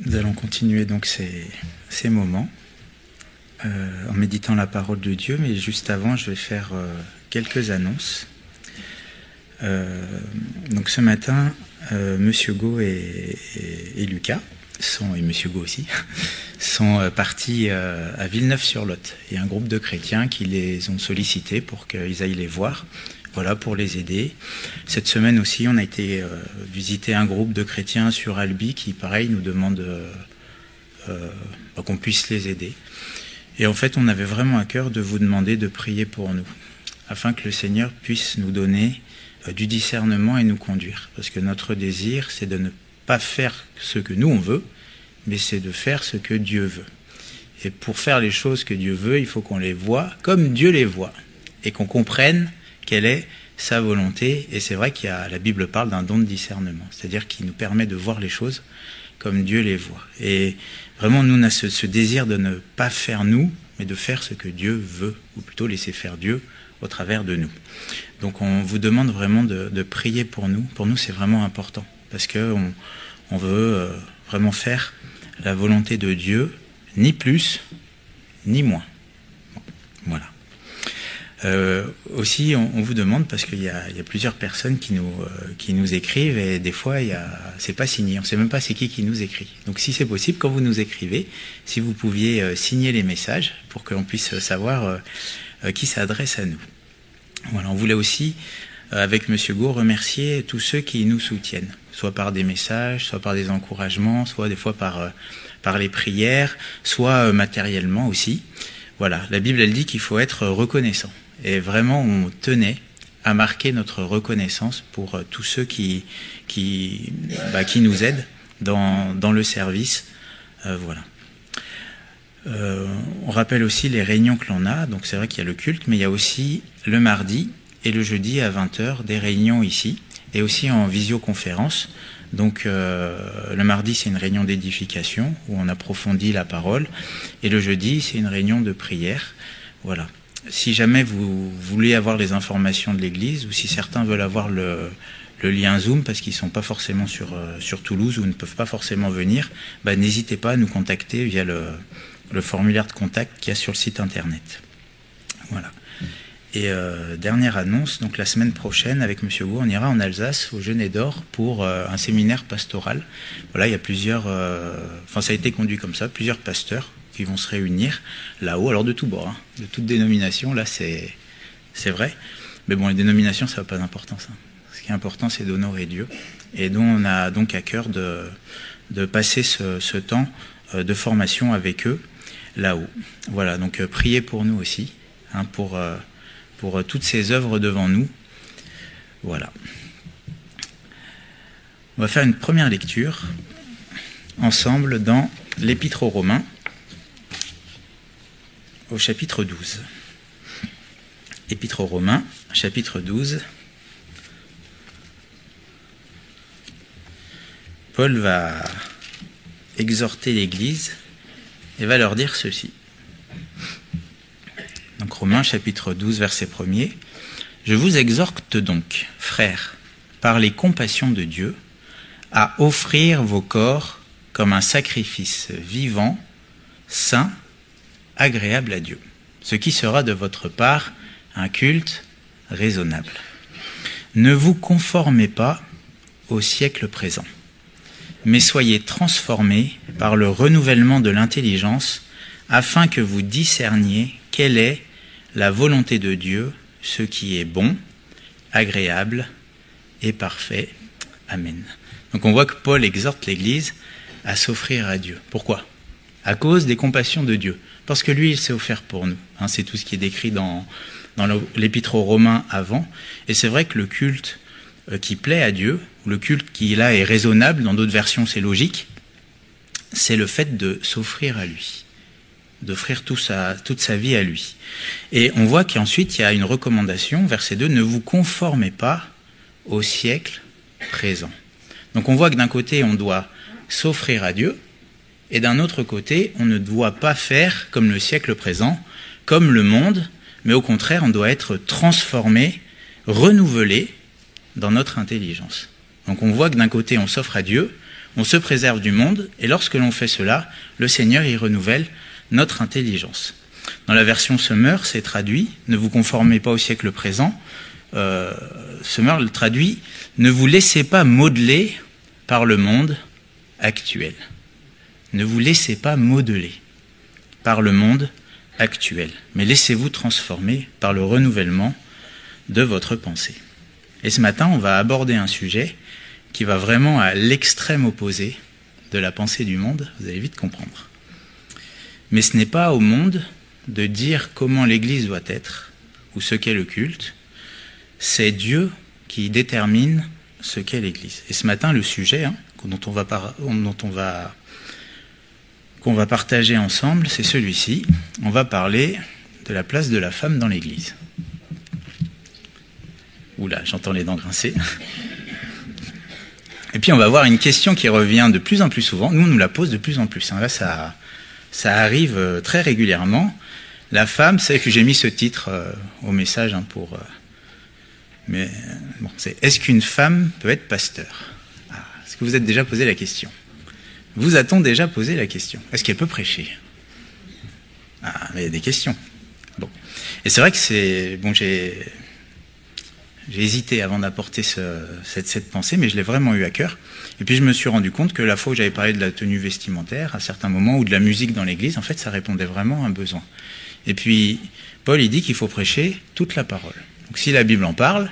Nous allons continuer donc ces moments en méditant la parole de Dieu, mais juste avant, je vais faire quelques annonces. Donc ce matin, Monsieur Go et Lucas, et Monsieur Go aussi, sont partis à Villeneuve-sur-Lot. Il y a un groupe de chrétiens qui les ont sollicités pour qu'ils aillent les voir. Voilà, pour les aider. Cette semaine aussi, on a été visiter un groupe de chrétiens sur Albi qui, pareil, nous demande qu'on puisse les aider. Et en fait, on avait vraiment à cœur de vous demander de prier pour nous, afin que le Seigneur puisse nous donner du discernement et nous conduire. Parce que notre désir, c'est de ne pas faire ce que nous on veut, mais c'est de faire ce que Dieu veut. Et pour faire les choses que Dieu veut, il faut qu'on les voie comme Dieu les voit, et qu'on comprenne quelle est sa volonté. Et c'est vrai qu'il y a, la Bible parle d'un don de discernement, c'est-à-dire qu'il nous permet de voir les choses comme Dieu les voit. Et vraiment, nous, on a ce désir de ne pas faire nous, mais de faire ce que Dieu veut, ou plutôt laisser faire Dieu au travers de nous. Donc on vous demande vraiment de prier pour nous. Pour nous, c'est vraiment important, parce qu'on veut vraiment faire la volonté de Dieu, ni plus, ni moins. Bon, voilà. Aussi, on vous demande, parce qu'il y a plusieurs personnes qui nous écrivent, et des fois, c'est pas signé, on sait même pas c'est qui nous écrit. Donc si c'est possible, quand vous nous écrivez, si vous pouviez signer les messages, pour qu'on puisse savoir qui s'adresse à nous. Voilà, on voulait aussi, avec Monsieur Go, remercier tous ceux qui nous soutiennent, soit par des messages, soit par des encouragements, soit des fois par les prières, soit matériellement aussi. Voilà, la Bible, elle dit qu'il faut être reconnaissant. Et vraiment, on tenait à marquer notre reconnaissance pour tous ceux qui nous aident dans le service. Voilà. On rappelle aussi les réunions que l'on a. Donc c'est vrai qu'il y a le culte, mais il y a aussi le mardi et le jeudi à 20h des réunions ici, et aussi en visioconférence. Donc le mardi, c'est une réunion d'édification où on approfondit la parole, et le jeudi, c'est une réunion de prière. Voilà. Si jamais vous voulez avoir les informations de l'église, ou si certains veulent avoir le lien Zoom parce qu'ils ne sont pas forcément sur Toulouse ou ne peuvent pas forcément venir, n'hésitez pas à nous contacter via le formulaire de contact qu'il y a sur le site internet. Voilà. Et dernière annonce, donc la semaine prochaine, avec Monsieur Go, on ira en Alsace, au Genêt d'Or, pour un séminaire pastoral. Voilà, il y a plusieurs... ça a été conduit comme ça, plusieurs pasteurs qui vont se réunir là-haut, alors de tous bords, hein, de toutes dénominations, là c'est vrai. Mais bon, les dénominations, ça n'a pas d'importance. Hein. Ce qui est important, c'est d'honorer Dieu. Et dont on a donc à cœur de passer ce temps de formation avec eux là-haut. Voilà, donc priez pour nous aussi, hein, pour toutes ces œuvres devant nous. Voilà. On va faire une première lecture ensemble dans l'Épître aux Romains, au chapitre 12. Épître aux Romains, chapitre 12. Paul va exhorter l'Église et va leur dire ceci. Donc Romains chapitre 12, verset 1er. Je vous exhorte donc, frères, par les compassions de Dieu, à offrir vos corps comme un sacrifice vivant, saint, agréable à Dieu, ce qui sera de votre part un culte raisonnable. Ne vous conformez pas au siècle présent, mais soyez transformés par le renouvellement de l'intelligence, afin que vous discerniez quelle est la volonté de Dieu, ce qui est bon, agréable et parfait. Amen. Donc on voit que Paul exhorte l'Église à s'offrir à Dieu. Pourquoi ? À cause des compassions de Dieu. Parce que lui, il s'est offert pour nous. Hein, c'est tout ce qui est décrit dans l'Épître aux Romains avant. Et c'est vrai que le culte qui plaît à Dieu, le culte qui là est raisonnable, dans d'autres versions c'est logique, c'est le fait de s'offrir à lui, d'offrir toute sa vie à lui. Et on voit qu'ensuite il y a une recommandation, verset 2, ne vous conformez pas au siècle présent. Donc on voit que d'un côté on doit s'offrir à Dieu, et d'un autre côté on ne doit pas faire comme le siècle présent, comme le monde, mais au contraire on doit être transformé, renouvelé dans notre intelligence. Donc on voit que d'un côté on s'offre à Dieu, On se préserve du monde, et lorsque l'on fait cela, le Seigneur y renouvelle notre intelligence. Dans la version Summer, c'est traduit « Ne vous conformez pas au siècle présent ». Summer le traduit « Ne vous laissez pas modeler par le monde actuel ». Ne vous laissez pas modeler par le monde actuel, mais laissez-vous transformer par le renouvellement de votre pensée. Et ce matin, on va aborder un sujet qui va vraiment à l'extrême opposé de la pensée du monde, vous allez vite comprendre. Mais ce n'est pas au monde de dire comment l'Église doit être, ou ce qu'est le culte, c'est Dieu qui détermine ce qu'est l'Église. Et ce matin, le sujet qu'on va partager ensemble, c'est celui-ci. On va parler de la place de la femme dans l'Église. Oula, j'entends les dents grincer. Et puis on va voir une question qui revient de plus en plus souvent. Nous, on nous la pose de plus en plus. Là, ça arrive très régulièrement. La femme, c'est que j'ai mis ce titre au message pour... mais bon, c'est « Est-ce qu'une femme peut être pasteur ?» Est-ce que vous êtes déjà posé la question? Vous a-t-on déjà posé la question? Est-ce qu'elle peut prêcher? Mais il y a des questions. Bon. Et c'est vrai que c'est... Bon, j'ai hésité avant d'apporter cette pensée, mais je l'ai vraiment eu à cœur. Et puis je me suis rendu compte que la fois où j'avais parlé de la tenue vestimentaire, à certains moments, ou de la musique dans l'église, en fait, ça répondait vraiment à un besoin. Et puis, Paul, il dit qu'il faut prêcher toute la parole. Donc si la Bible en parle,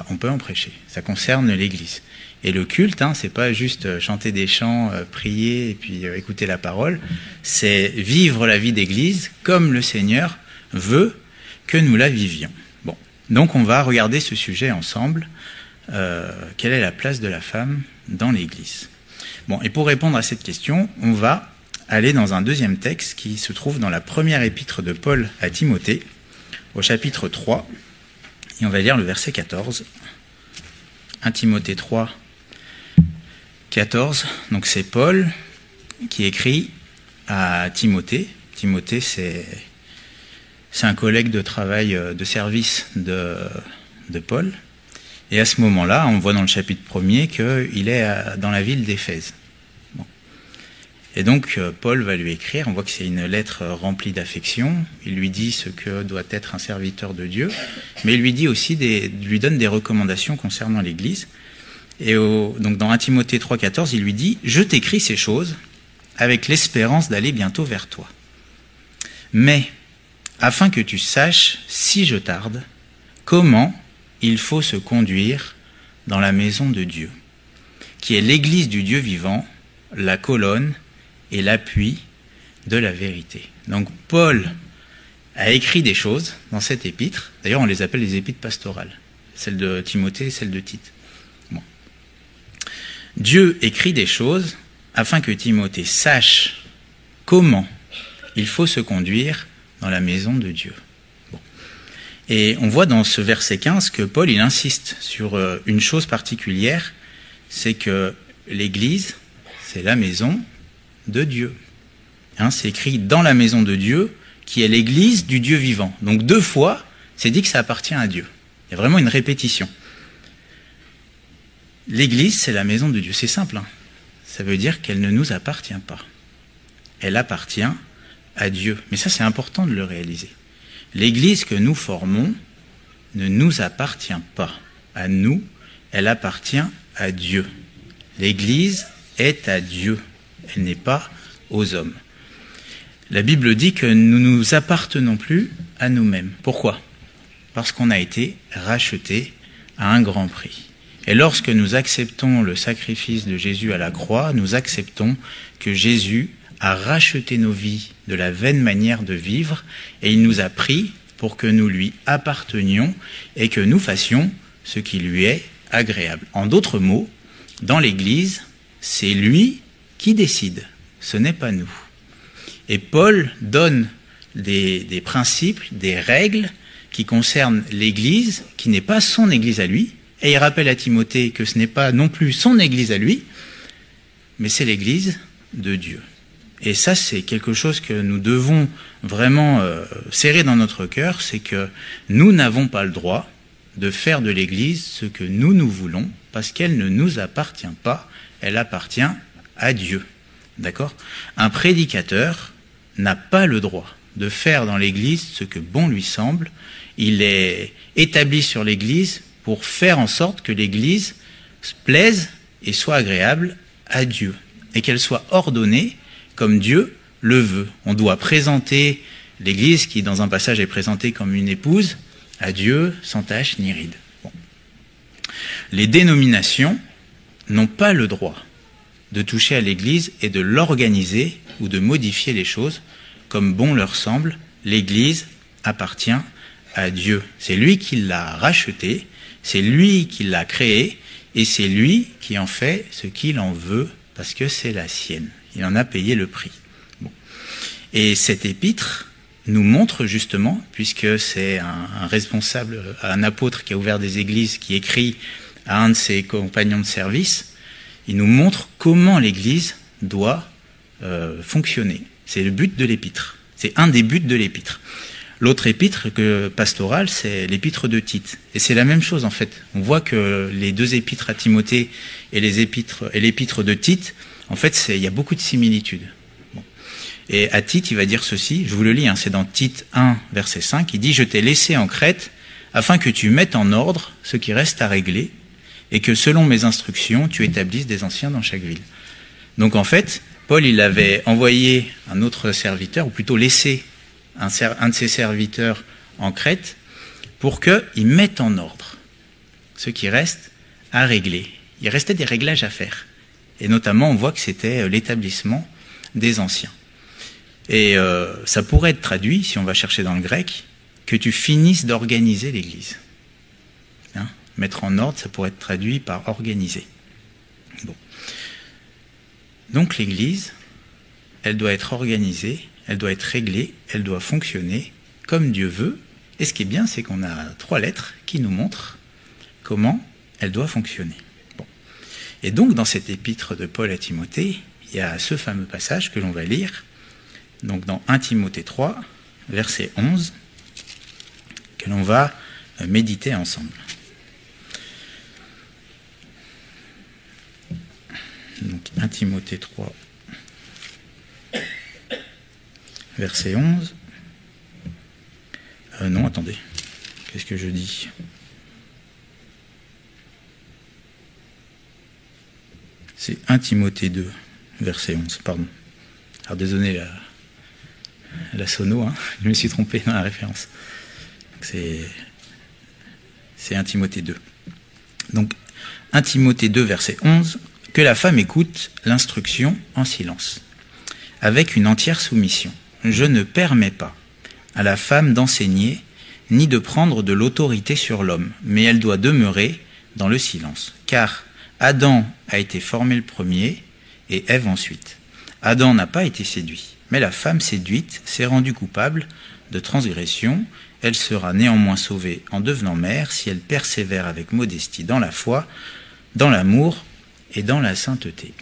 on peut en prêcher. Ça concerne l'église. Et le culte, c'est pas juste chanter des chants, prier et puis écouter la parole, c'est vivre la vie d'église comme le Seigneur veut que nous la vivions. Bon, donc on va regarder ce sujet ensemble. Quelle est la place de la femme dans l'église? Bon, et pour répondre à cette question, on va aller dans un deuxième texte qui se trouve dans la première épître de Paul à Timothée, au chapitre 3, et on va lire le verset 14. 1 Timothée 3, 14, donc c'est Paul qui écrit à Timothée. Timothée, c'est un collègue de travail, de service de Paul. Et à ce moment-là, on voit dans le chapitre 1er qu'il est dans la ville d'Éphèse. Bon. Et donc, Paul va lui écrire, on voit que c'est une lettre remplie d'affection. Il lui dit ce que doit être un serviteur de Dieu, mais il lui dit aussi lui donne des recommandations concernant l'Église. Et donc dans 1 Timothée 3,14, il lui dit « Je t'écris ces choses avec l'espérance d'aller bientôt vers toi. Mais, afin que tu saches, si je tarde, comment il faut se conduire dans la maison de Dieu, qui est l'église du Dieu vivant, la colonne et l'appui de la vérité. » Donc Paul a écrit des choses dans cette épître. D'ailleurs, on les appelle les épîtres pastorales, celle de Timothée et celle de Tite. Bon. Dieu écrit des choses afin que Timothée sache comment il faut se conduire dans la maison de Dieu. Bon. Et on voit dans ce verset 15 que Paul il insiste sur une chose particulière, c'est que l'Église, c'est la maison de Dieu. C'est écrit dans la maison de Dieu, qui est l'Église du Dieu vivant. Donc 2 fois, c'est dit que ça appartient à Dieu. Il y a vraiment une répétition. L'Église, c'est la maison de Dieu. C'est simple. Ça veut dire qu'elle ne nous appartient pas. Elle appartient à Dieu. Mais ça, c'est important de le réaliser. L'Église que nous formons ne nous appartient pas à nous, elle appartient à Dieu. L'Église est à Dieu. Elle n'est pas aux hommes. La Bible dit que nous ne nous appartenons plus à nous-mêmes. Pourquoi? Parce qu'on a été rachetés à un grand prix. Et lorsque nous acceptons le sacrifice de Jésus à la croix, nous acceptons que Jésus a racheté nos vies de la vaine manière de vivre et il nous a pris pour que nous lui appartenions et que nous fassions ce qui lui est agréable. En d'autres mots, dans l'Église, c'est lui qui décide, ce n'est pas nous. Et Paul donne des principes, des règles qui concernent l'Église, qui n'est pas son Église à lui, et il rappelle à Timothée que ce n'est pas non plus son Église à lui, mais c'est l'Église de Dieu. Et ça, c'est quelque chose que nous devons vraiment serrer dans notre cœur, c'est que nous n'avons pas le droit de faire de l'Église ce que nous voulons, parce qu'elle ne nous appartient pas, elle appartient à Dieu. D'accord ? Un prédicateur n'a pas le droit de faire dans l'Église ce que bon lui semble. Il est établi sur l'Église pour faire en sorte que l'Église plaise et soit agréable à Dieu, et qu'elle soit ordonnée comme Dieu le veut. On doit présenter l'Église, qui dans un passage est présentée comme une épouse, à Dieu sans tache ni ride. Bon. Les dénominations n'ont pas le droit de toucher à l'Église et de l'organiser ou de modifier les choses comme bon leur semble. L'Église appartient à Dieu. C'est lui qui l'a rachetée, c'est lui qui l'a créée, et c'est lui qui en fait ce qu'il en veut, parce que c'est la sienne. Il en a payé le prix. Bon. Et cette épître nous montre justement, puisque c'est un responsable, un apôtre qui a ouvert des églises, qui écrit à un de ses compagnons de service, il nous montre comment l'Église doit fonctionner. C'est le but de l'épître. C'est un des buts de l'épître. L'autre épître pastorale, c'est l'épître de Tite. Et c'est la même chose en fait. On voit que les deux épîtres à Timothée et l'épître de Tite, en fait, il y a beaucoup de similitudes. Bon. Et à Tite, il va dire ceci, je vous le lis, hein, c'est dans Tite 1, verset 5, il dit « Je t'ai laissé en Crète afin que tu mettes en ordre ce qui reste à régler et que selon mes instructions, tu établisses des anciens dans chaque ville. » Donc en fait, Paul, il avait envoyé un autre serviteur, ou plutôt laissé un de ses serviteurs en Crète, pour qu'il mette en ordre ce qui reste à régler. Il restait des réglages à faire. Et notamment, on voit que c'était l'établissement des anciens. Et ça pourrait être traduit, si on va chercher dans le grec, que tu finisses d'organiser l'Église. Hein ? Mettre en ordre, ça pourrait être traduit par organiser. Bon. Donc l'Église, elle doit être organisée, elle doit être réglée, elle doit fonctionner comme Dieu veut. Et ce qui est bien, c'est qu'on a 3 lettres qui nous montrent comment elle doit fonctionner. Bon. Et donc, dans cette épître de Paul à Timothée, il y a ce fameux passage que l'on va lire, donc dans 1 Timothée 3, verset 11, que l'on va méditer ensemble. Donc 1 Timothée 3, verset 11. Non, attendez. Qu'est-ce que je dis ? C'est 1 Timothée 2, verset 11, pardon. Alors désolé la sono, hein, je me suis trompé dans la référence. C'est 1 Timothée 2. Donc 1 Timothée 2, verset 11, que la femme écoute l'instruction en silence, avec une entière soumission. Je ne permets pas à la femme d'enseigner, ni de prendre de l'autorité sur l'homme, mais elle doit demeurer dans le silence. Car Adam a été formé le premier, et Ève ensuite. Adam n'a pas été séduit, mais la femme séduite s'est rendue coupable de transgression. Elle sera néanmoins sauvée en devenant mère si elle persévère avec modestie dans la foi, dans l'amour et dans la sainteté.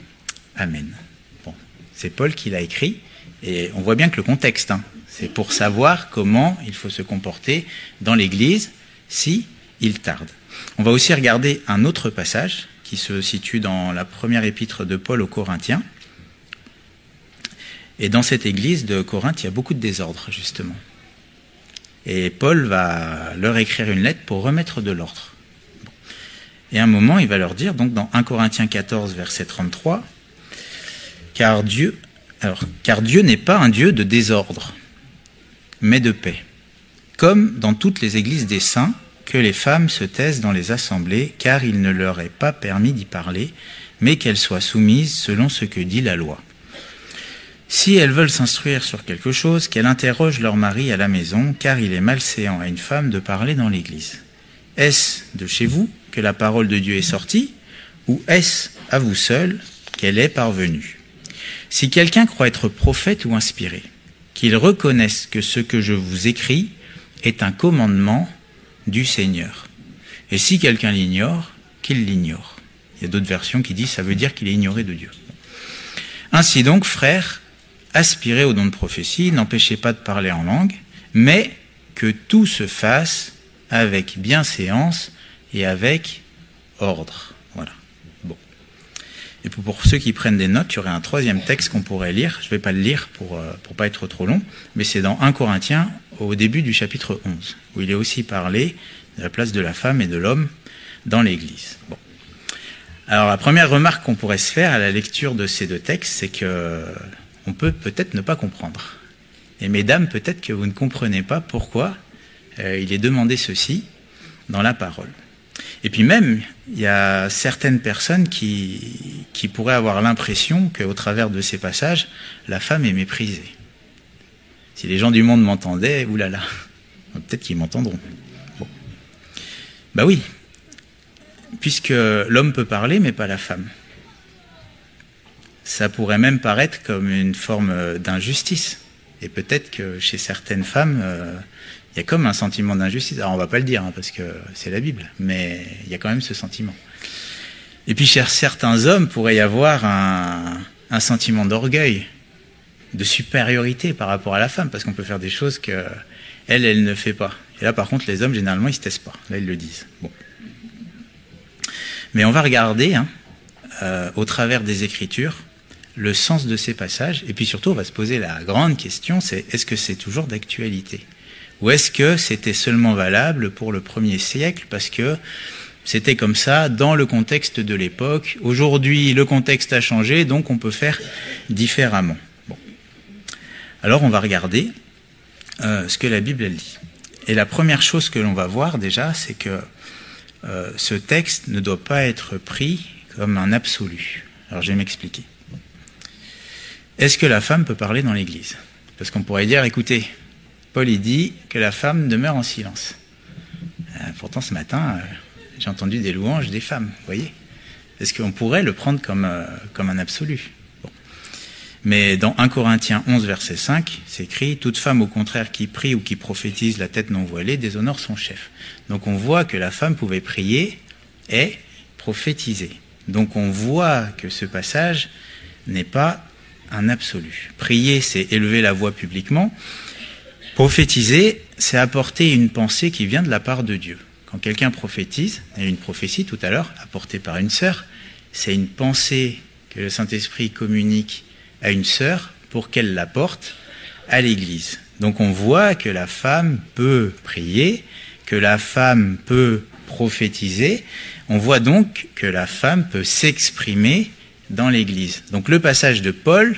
Amen. Bon, c'est Paul qui l'a écrit, et on voit bien que le contexte, c'est pour savoir comment il faut se comporter dans l'Église si il tarde. On va aussi regarder un autre passage qui se situe dans la première épître de Paul aux Corinthiens. Et dans cette église de Corinthe, il y a beaucoup de désordre, justement. Et Paul va leur écrire une lettre pour remettre de l'ordre. Et à un moment, il va leur dire, donc dans 1 Corinthiens 14, verset 33, car Dieu n'est pas un Dieu de désordre, mais de paix. Comme dans toutes les églises des saints, que les femmes se taisent dans les assemblées, car il ne leur est pas permis d'y parler, mais qu'elles soient soumises selon ce que dit la loi. Si elles veulent s'instruire sur quelque chose, qu'elles interrogent leur mari à la maison, car il est malséant à une femme de parler dans l'église. Est-ce de chez vous que la parole de Dieu est sortie, ou est-ce à vous seul qu'elle est parvenue ? Si quelqu'un croit être prophète ou inspiré, qu'il reconnaisse que ce que je vous écris est un commandement du Seigneur. Et si quelqu'un l'ignore, qu'il l'ignore. Il y a d'autres versions qui disent ça veut dire qu'il est ignoré de Dieu. Ainsi donc, frères, aspirez au don de prophétie, n'empêchez pas de parler en langue, mais que tout se fasse avec bienséance et avec ordre. Voilà. Bon. Et pour ceux qui prennent des notes, il y aurait un troisième texte qu'on pourrait lire. Je ne vais pas le lire pour pas être trop long, mais c'est dans 1 Corinthiens, au début du chapitre 11, où il est aussi parlé de la place de la femme et de l'homme dans l'Église. Bon. Alors la première remarque qu'on pourrait se faire à la lecture de ces deux textes, c'est que on peut peut-être ne pas comprendre. Et mesdames, peut-être que vous ne comprenez pas pourquoi il est demandé ceci dans la parole. Et puis même, il y a certaines personnes qui pourraient avoir l'impression qu'au travers de ces passages, la femme est méprisée. Si les gens du monde m'entendaient, oulala, peut-être qu'ils m'entendront. Bon. Bah oui, puisque l'homme peut parler, mais pas la femme. Ça pourrait même paraître comme une forme d'injustice. Et peut-être que chez certaines femmes, il y a comme un sentiment d'injustice. Alors on va pas le dire, hein, parce que c'est la Bible, mais il y a quand même ce sentiment. Et puis chez certains hommes, pourrait y avoir un sentiment d'orgueil, de supériorité par rapport à la femme, parce qu'on peut faire des choses que elle ne fait pas. Et là, par contre, les hommes, généralement, ils se taisent pas. Là, ils le disent. Bon. Mais on va regarder, au travers des Écritures, le sens de ces passages, et puis surtout, on va se poser la grande question, c'est est-ce que c'est toujours d'actualité ? Ou est-ce que c'était seulement valable pour le 1er siècle, parce que c'était comme ça dans le contexte de l'époque. Aujourd'hui, le contexte a changé, donc on peut faire différemment. Bon. Alors, on va regarder ce que la Bible elle dit. Et la première chose que l'on va voir déjà, c'est que ce texte ne doit pas être pris comme un absolu. Alors, je vais m'expliquer. Est-ce que la femme peut parler dans l'Église ? Parce qu'on pourrait dire, écoutez, Paul il dit que la femme demeure en silence. Pourtant, ce matin, j'ai entendu des louanges des femmes, vous voyez ? Est-ce qu'on pourrait le prendre comme un absolu ? Bon. Mais dans 1 Corinthiens 11, verset 5, c'est écrit « Toute femme, au contraire, qui prie ou qui prophétise la tête non voilée, déshonore son chef. » Donc on voit que la femme pouvait prier et prophétiser. Donc on voit que ce passage n'est pas un absolu. Prier, c'est élever la voix publiquement. Prophétiser, c'est apporter une pensée qui vient de la part de Dieu. Quand quelqu'un prophétise, il y a eu une prophétie tout à l'heure, apportée par une sœur, c'est une pensée que le Saint-Esprit communique à une sœur pour qu'elle l'apporte à l'Église. Donc on voit que la femme peut prier, que la femme peut prophétiser. On voit donc que la femme peut s'exprimer dans l'Église. Donc le passage de Paul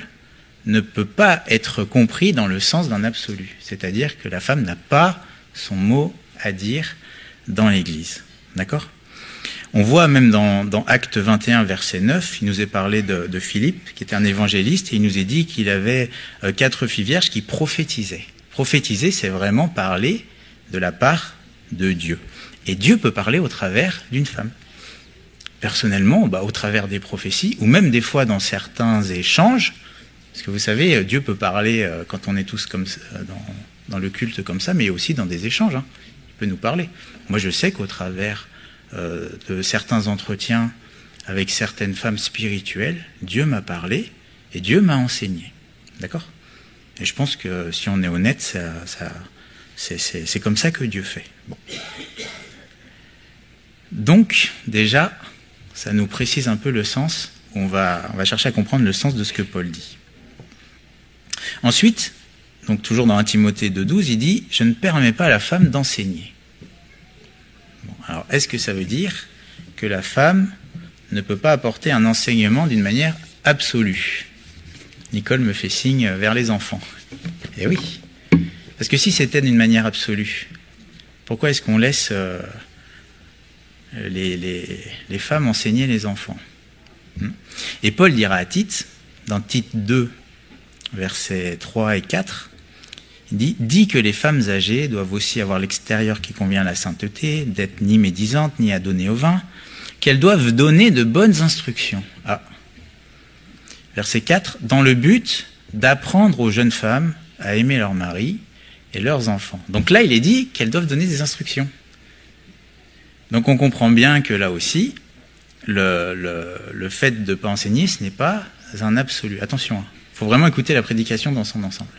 ne peut pas être compris dans le sens d'un absolu. C'est-à-dire que la femme n'a pas son mot à dire dans l'Église. D'accord ? On voit même dans Actes 21, verset 9, il nous est parlé de Philippe, qui était un évangéliste, et il nous est dit qu'il avait 4 filles vierges qui prophétisaient. Prophétiser, c'est vraiment parler de la part de Dieu. Et Dieu peut parler au travers d'une femme. Personnellement, au travers des prophéties, ou même des fois dans certains échanges, parce que vous savez, Dieu peut parler quand on est tous comme ça, dans le culte comme ça, mais aussi dans des échanges. Il peut nous parler. Moi, je sais qu'au travers de certains entretiens avec certaines femmes spirituelles, Dieu m'a parlé et Dieu m'a enseigné. D'accord ? Et je pense que si on est honnête, c'est comme ça que Dieu fait. Bon. Donc, déjà, ça nous précise un peu le sens. On va chercher à comprendre le sens de ce que Paul dit. Ensuite, donc toujours dans 1 Timothée 2,12, il dit « Je ne permets pas à la femme d'enseigner ». Bon, alors, est-ce que ça veut dire que la femme ne peut pas apporter un enseignement d'une manière absolue ? Nicole me fait signe vers les enfants. Eh oui, parce que si c'était d'une manière absolue, pourquoi est-ce qu'on laisse les femmes enseigner les enfants ? Et Paul dira à Tite, dans Tite 2, versets 3 et 4, il dit que les femmes âgées doivent aussi avoir l'extérieur qui convient à la sainteté, d'être ni médisantes, ni à donner au vin, qu'elles doivent donner de bonnes instructions. Ah. Verset 4, dans le but d'apprendre aux jeunes femmes à aimer leur mari et leurs enfants. Donc là, il est dit qu'elles doivent donner des instructions. Donc on comprend bien que là aussi, le fait de ne pas enseigner, ce n'est pas un absolu. Attention, il faut vraiment écouter la prédication dans son ensemble.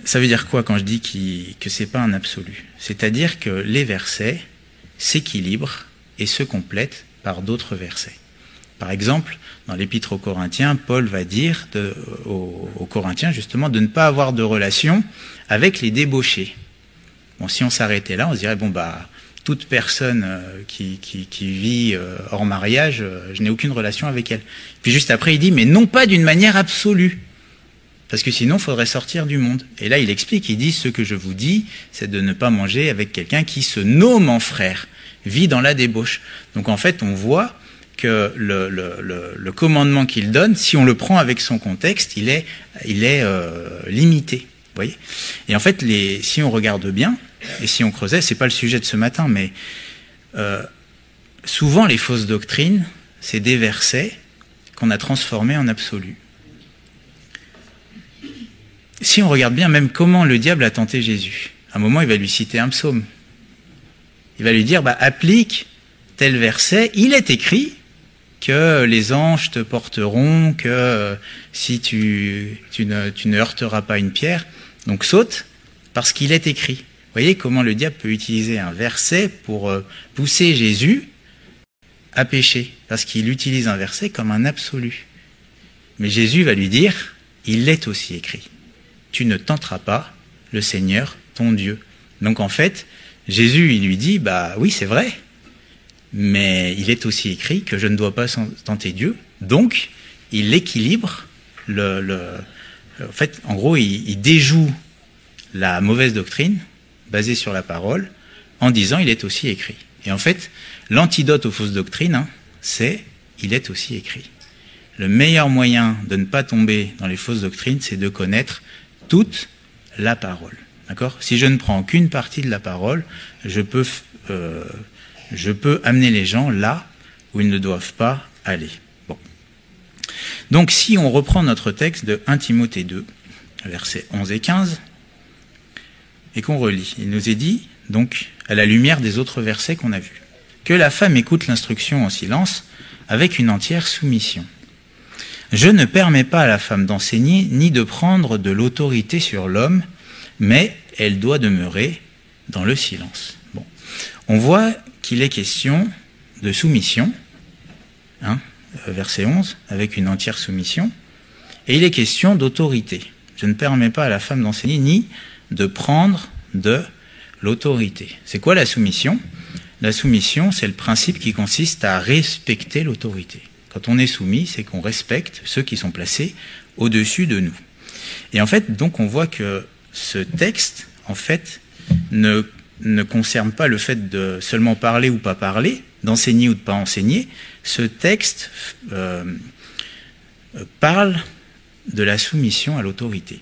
Ça veut dire quoi quand je dis que c'est pas un absolu? C'est-à-dire que les versets s'équilibrent et se complètent par d'autres versets. Par exemple, dans l'Épître aux Corinthiens, Paul va dire aux Corinthiens justement de ne pas avoir de relation avec les débauchés. Bon, si on s'arrêtait là, on se dirait toute personne qui vit hors mariage, je n'ai aucune relation avec elle. Puis juste après, il dit mais non pas d'une manière absolue. Parce que sinon, il faudrait sortir du monde. Et là, il explique, il dit, ce que je vous dis, c'est de ne pas manger avec quelqu'un qui se nomme en frère, vit dans la débauche. Donc en fait, on voit que le commandement qu'il donne, si on le prend avec son contexte, il est limité. Vous voyez ? Et en fait, si on regarde bien, et si on creusait, c'est pas le sujet de ce matin, mais souvent les fausses doctrines, c'est des versets qu'on a transformés en absolus. Si on regarde bien même comment le diable a tenté Jésus, à un moment il va lui citer un psaume. Il va lui dire, applique tel verset, il est écrit que les anges te porteront, que si tu ne heurteras pas une pierre, donc saute, parce qu'il est écrit. Vous voyez comment le diable peut utiliser un verset pour pousser Jésus à pécher, parce qu'il utilise un verset comme un absolu. Mais Jésus va lui dire, il est aussi écrit. Tu ne tenteras pas le Seigneur, ton Dieu. Donc en fait, Jésus, il lui dit, oui, c'est vrai, mais il est aussi écrit que je ne dois pas tenter Dieu. Donc, il équilibre en fait, en gros, il déjoue la mauvaise doctrine, basée sur la parole, en disant, il est aussi écrit. Et en fait, l'antidote aux fausses doctrines, c'est, il est aussi écrit. Le meilleur moyen de ne pas tomber dans les fausses doctrines, c'est de connaître toute la parole. D'accord ? Si je ne prends qu'une partie de la parole, je peux amener les gens là où ils ne doivent pas aller. Bon. Donc si on reprend notre texte de 1 Timothée 2, versets 11 et 15, et qu'on relit, il nous est dit, donc, à la lumière des autres versets qu'on a vus, que la femme écoute l'instruction en silence avec une entière soumission. Je ne permets pas à la femme d'enseigner ni de prendre de l'autorité sur l'homme, mais elle doit demeurer dans le silence. Bon. On voit qu'il est question de soumission, verset 11, avec une entière soumission, et il est question d'autorité. Je ne permets pas à la femme d'enseigner ni de prendre de l'autorité. C'est quoi la soumission ? La soumission, c'est le principe qui consiste à respecter l'autorité. Quand on est soumis, c'est qu'on respecte ceux qui sont placés au-dessus de nous. Et en fait, donc, on voit que ce texte, en fait, ne concerne pas le fait de seulement parler ou pas parler, d'enseigner ou de pas enseigner. Ce texte parle de la soumission à l'autorité.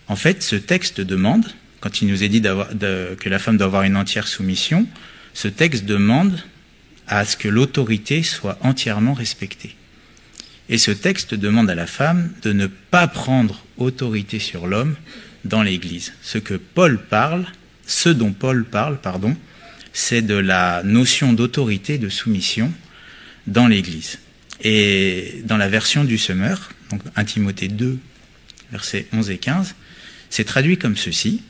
En fait, ce texte demande, quand il nous est dit que la femme doit avoir une entière soumission, ce texte demande à ce que l'autorité soit entièrement respectée. Et ce texte demande à la femme de ne pas prendre autorité sur l'homme dans l'Église. Ce dont Paul parle, c'est de la notion d'autorité, de soumission dans l'Église. Et dans la version du Semeur, donc 1 Timothée 2, versets 11 et 15, c'est traduit comme ceci: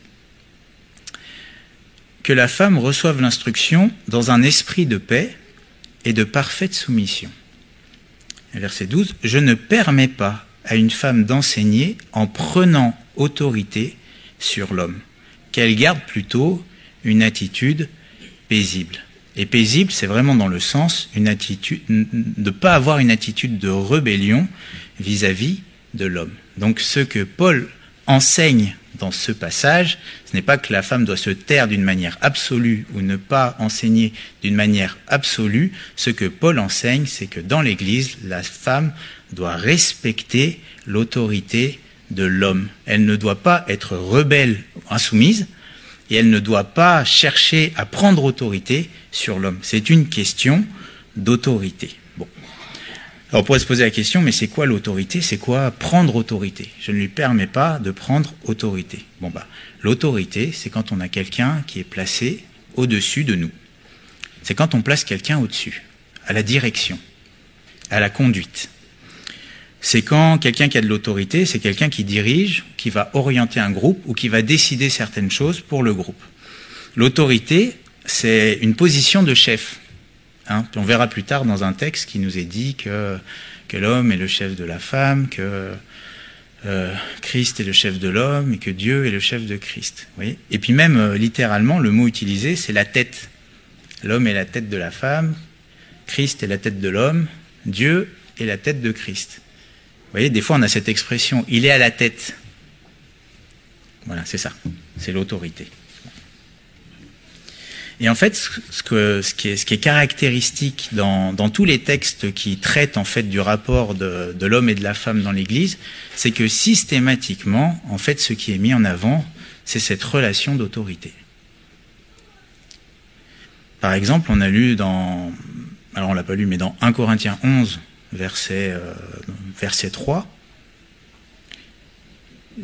que la femme reçoive l'instruction dans un esprit de paix et de parfaite soumission. Verset 12, je ne permets pas à une femme d'enseigner en prenant autorité sur l'homme, qu'elle garde plutôt une attitude paisible. Et paisible, c'est vraiment dans le sens de ne pas avoir une attitude de rébellion vis-à-vis de l'homme. Donc ce que Paul enseigne dans ce passage, ce n'est pas que la femme doit se taire d'une manière absolue ou ne pas enseigner d'une manière absolue. Ce que Paul enseigne, c'est que dans l'Église, la femme doit respecter l'autorité de l'homme. Elle ne doit pas être rebelle ou insoumise et elle ne doit pas chercher à prendre autorité sur l'homme. C'est une question d'autorité. Bon. Alors on pourrait se poser la question, mais c'est quoi l'autorité ? C'est quoi prendre autorité ? Je ne lui permets pas de prendre autorité. L'autorité, c'est quand on a quelqu'un qui est placé au-dessus de nous. C'est quand on place quelqu'un au-dessus, à la direction, à la conduite. c'est quand quelqu'un qui a de l'autorité, c'est quelqu'un qui dirige, qui va orienter un groupe ou qui va décider certaines choses pour le groupe. L'autorité, c'est une position de chef. Hein. On verra plus tard dans un texte qui nous est dit que l'homme est le chef de la femme, que Christ est le chef de l'homme et que Dieu est le chef de Christ. Vous voyez ? Et puis même, littéralement, le mot utilisé, c'est la tête. L'homme est la tête de la femme, Christ est la tête de l'homme, Dieu est la tête de Christ. Vous voyez, des fois on a cette expression, il est à la tête. Voilà, c'est ça, c'est l'autorité. Et en fait, ce qui est caractéristique dans tous les textes qui traitent en fait du rapport de l'homme et de la femme dans l'Église, c'est que systématiquement, en fait, ce qui est mis en avant, c'est cette relation d'autorité. Par exemple, on a lu alors on l'a pas lu, mais dans 1 Corinthiens 11, verset 3,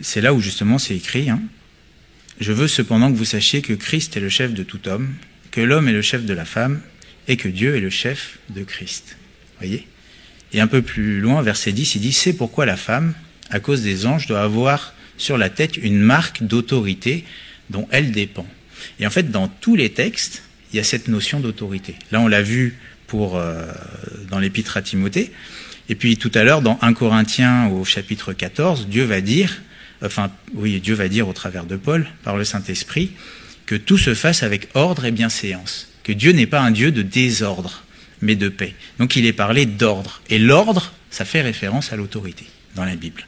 c'est là où justement c'est écrit, hein, « Je veux cependant que vous sachiez que Christ est le chef de tout homme, que l'homme est le chef de la femme, et que Dieu est le chef de Christ. » Voyez ? Et un peu plus loin, verset 10, il dit « C'est pourquoi la femme, à cause des anges, doit avoir sur la tête une marque d'autorité dont elle dépend. » Et en fait, dans tous les textes, il y a cette notion d'autorité. Là, on l'a vu dans l'épître à Timothée. Et puis tout à l'heure, dans 1 Corinthiens au chapitre 14, Dieu va dire au travers de Paul, par le Saint-Esprit, que tout se fasse avec ordre et bienséance. Que Dieu n'est pas un Dieu de désordre, mais de paix. Donc il est parlé d'ordre. Et l'ordre, ça fait référence à l'autorité dans la Bible.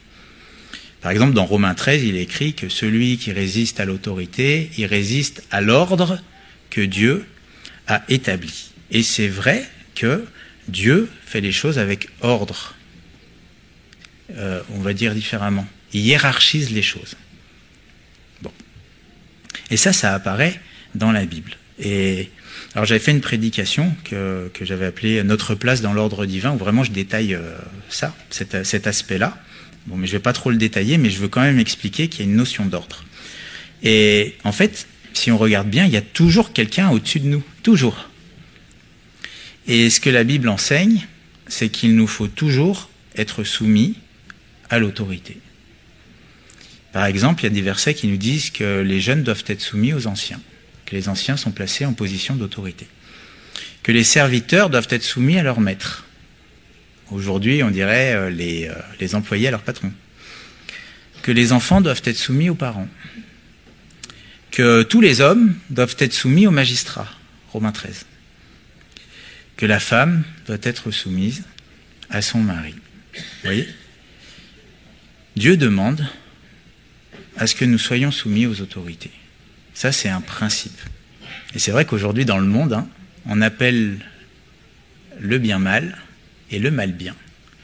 Par exemple, dans Romains 13, il est écrit que celui qui résiste à l'autorité, il résiste à l'ordre que Dieu a établi. Et c'est vrai que Dieu fait les choses avec ordre. On va dire différemment. Il hiérarchise les choses. Bon. Et ça apparaît dans la Bible. Et alors j'avais fait une prédication que j'avais appelée « Notre place dans l'ordre divin », où vraiment je détaille cet aspect-là. Bon, mais je ne vais pas trop le détailler, mais je veux quand même expliquer qu'il y a une notion d'ordre. Et en fait, si on regarde bien, il y a toujours quelqu'un au-dessus de nous. Toujours. Et ce que la Bible enseigne, c'est qu'il nous faut toujours être soumis à l'autorité. Par exemple, il y a des versets qui nous disent que les jeunes doivent être soumis aux anciens, que les anciens sont placés en position d'autorité, que les serviteurs doivent être soumis à leur maître. Aujourd'hui, on dirait les employés à leur patron. Que les enfants doivent être soumis aux parents. Que tous les hommes doivent être soumis aux magistrats. Romains 13. Que la femme doit être soumise à son mari. Vous voyez ? Dieu demande à ce que nous soyons soumis aux autorités. Ça, c'est un principe. Et c'est vrai qu'aujourd'hui, dans le monde, on appelle le bien mal et le mal bien.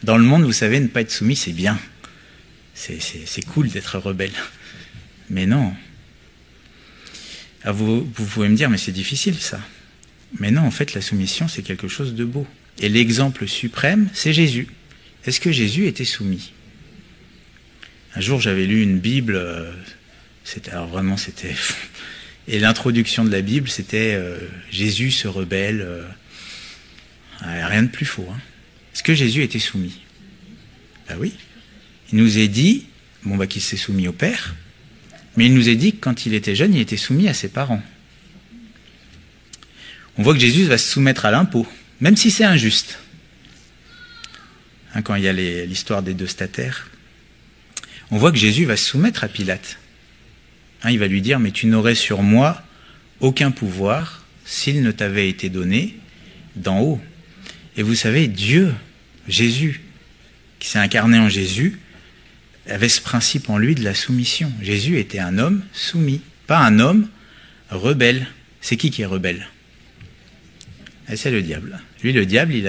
Dans le monde, vous savez, ne pas être soumis, c'est bien. C'est cool d'être rebelle. Mais non. Alors vous pouvez me dire, mais c'est difficile, ça. Mais non, en fait, la soumission, c'est quelque chose de beau. Et l'exemple suprême, c'est Jésus. Est-ce que Jésus était soumis ? Un jour, j'avais lu une Bible, c'était... Et l'introduction de la Bible, c'était Jésus se rebelle. Rien de plus faux. Hein. Est-ce que Jésus était soumis ? Ben oui. Il nous est dit, qu'il s'est soumis au Père, mais il nous est dit que quand il était jeune, il était soumis à ses parents. On voit que Jésus va se soumettre à l'impôt, même si c'est injuste. Quand il y a l'histoire des deux stataires, on voit que Jésus va se soumettre à Pilate. Il va lui dire, mais tu n'aurais sur moi aucun pouvoir s'il ne t'avait été donné d'en haut. Et vous savez, Dieu, Jésus, qui s'est incarné en Jésus, avait ce principe en lui de la soumission. Jésus était un homme soumis, pas un homme rebelle. C'est qui est rebelle ? C'est le diable. Lui, le diable, il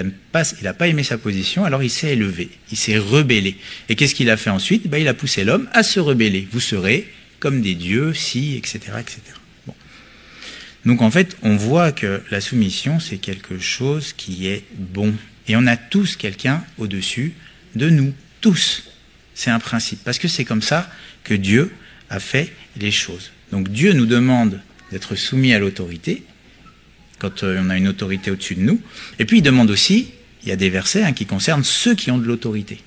n'a pas aimé sa position, alors il s'est élevé, il s'est rebellé. Et qu'est-ce qu'il a fait ensuite ? Il a poussé l'homme à se rebeller. Vous serez comme des dieux, si, etc. etc. Bon. Donc en fait, on voit que la soumission, c'est quelque chose qui est bon. Et on a tous quelqu'un au-dessus de nous, tous. C'est un principe, parce que c'est comme ça que Dieu a fait les choses. Donc Dieu nous demande d'être soumis à l'autorité, quand on a une autorité au-dessus de nous. Et puis il demande aussi, il y a des versets qui concernent ceux qui ont de l'autorité.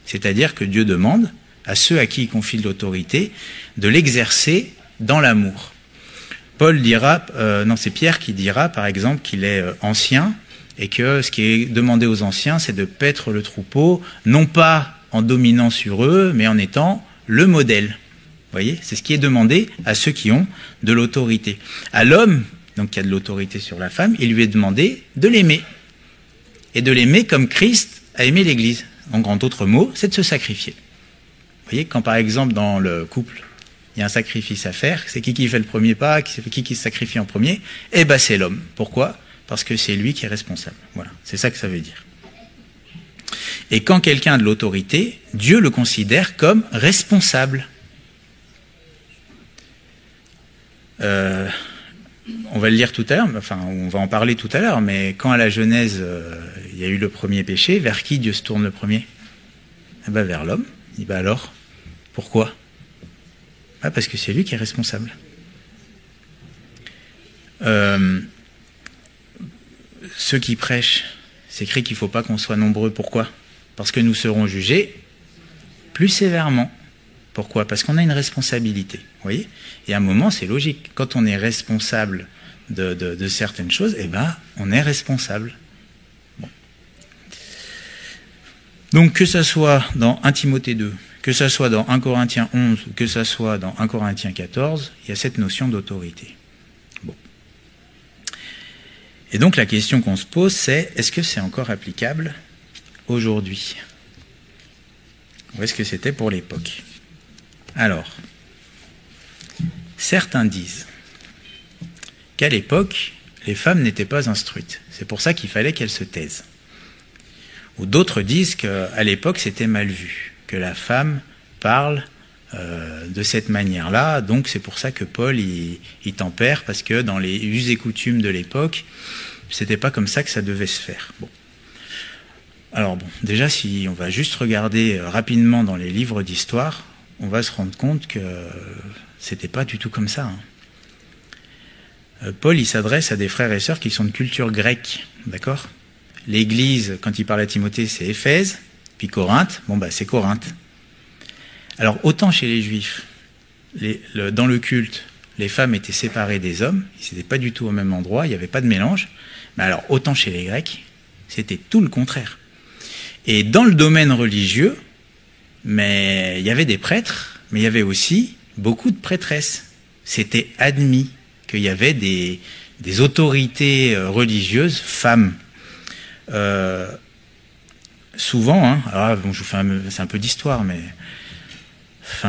C'est-à-dire que Dieu demande à ceux à qui il confie de l'autorité de l'exercer dans l'amour. Paul dira, c'est Pierre qui dira par exemple qu'il est ancien et que ce qui est demandé aux anciens, c'est de paître le troupeau, non pas en dominant sur eux, mais en étant le modèle. Vous voyez, c'est ce qui est demandé à ceux qui ont de l'autorité. À l'homme, donc qui a de l'autorité sur la femme, il lui est demandé de l'aimer. Et de l'aimer comme Christ a aimé l'Église. En grand autre mot, c'est de se sacrifier. Vous voyez, quand par exemple dans le couple, il y a un sacrifice à faire, c'est qui fait le premier pas, qui se sacrifie en premier? Eh ben c'est l'homme. Pourquoi? Parce que c'est lui qui est responsable. Voilà, c'est ça que ça veut dire. Et quand quelqu'un a de l'autorité, Dieu le considère comme responsable. On va le lire tout à l'heure, enfin on va en parler tout à l'heure, mais quand à la Genèse, il y a eu le premier péché, vers qui Dieu se tourne le premier? Eh ben vers l'homme. Il dit, bah alors, pourquoi? Parce que c'est lui qui est responsable. Ceux qui prêchent, c'est écrit qu'il ne faut pas qu'on soit nombreux. Pourquoi? Parce que nous serons jugés plus sévèrement. Pourquoi? Parce qu'on a une responsabilité. Vous voyez? Et à un moment, c'est logique. Quand on est responsable de certaines choses, eh ben, on est responsable. Bon. Donc, que ça soit dans 1 Timothée 2, que ça soit dans 1 Corinthiens 11, ou que ça soit dans 1 Corinthiens 14, il y a cette notion d'autorité. Bon. Et donc, la question qu'on se pose, c'est, est-ce que c'est encore applicable aujourd'hui? Ou est-ce que c'était pour l'époque? Alors, certains disent qu'à l'époque, les femmes n'étaient pas instruites. C'est pour ça qu'il fallait qu'elles se taisent. Ou d'autres disent qu'à l'époque, c'était mal vu, que la femme parle de cette manière-là. Donc c'est pour ça que Paul, il tempère, parce que dans les us et coutumes de l'époque, c'était pas comme ça que ça devait se faire. Bon. Alors bon, déjà, si on va juste regarder rapidement dans les livres d'histoire, on va se rendre compte que c'était pas du tout comme ça. Paul, il s'adresse à des frères et sœurs qui sont de culture grecque, d'accord? L'Église, quand il parle à Timothée, c'est Éphèse, puis Corinthe, c'est Corinthe. Alors, autant chez les Juifs, dans le culte, les femmes étaient séparées des hommes, ils n'étaient pas du tout au même endroit, il n'y avait pas de mélange, mais alors, autant chez les Grecs, c'était tout le contraire. Et dans le domaine religieux, mais il y avait des prêtres, mais il y avait aussi beaucoup de prêtresses. C'était admis qu'il y avait des autorités religieuses femmes. Souvent, c'est un peu d'histoire, mais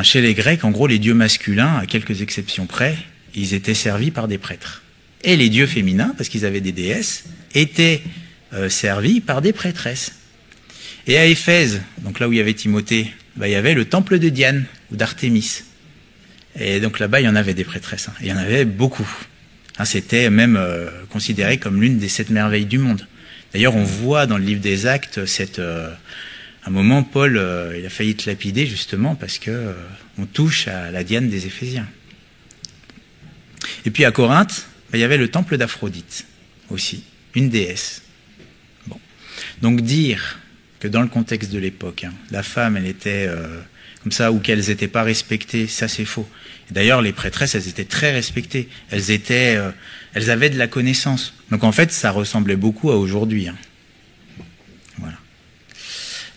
chez les Grecs, en gros, les dieux masculins, à quelques exceptions près, ils étaient servis par des prêtres. Et les dieux féminins, parce qu'ils avaient des déesses, étaient servis par des prêtresses. Et à Éphèse, donc là où il y avait Timothée, il y avait le temple de Diane ou d'Artémis. Et donc là-bas, il y en avait des prêtresses. Il y en avait beaucoup. C'était même considéré comme l'une des 7 merveilles du monde. D'ailleurs, on voit dans le livre des Actes, à un moment, Paul, il a failli être lapidé justement parce que on touche à la Diane des Éphésiens. Et puis à Corinthe, il y avait le temple d'Aphrodite aussi, une déesse. Bon. Donc dire que dans le contexte de l'époque, la femme, elle était comme ça, ou qu'elles n'étaient pas respectées, ça c'est faux. Et d'ailleurs, les prêtresses, elles étaient très respectées. Elles avaient de la connaissance. Donc en fait, ça ressemblait beaucoup à aujourd'hui. Voilà.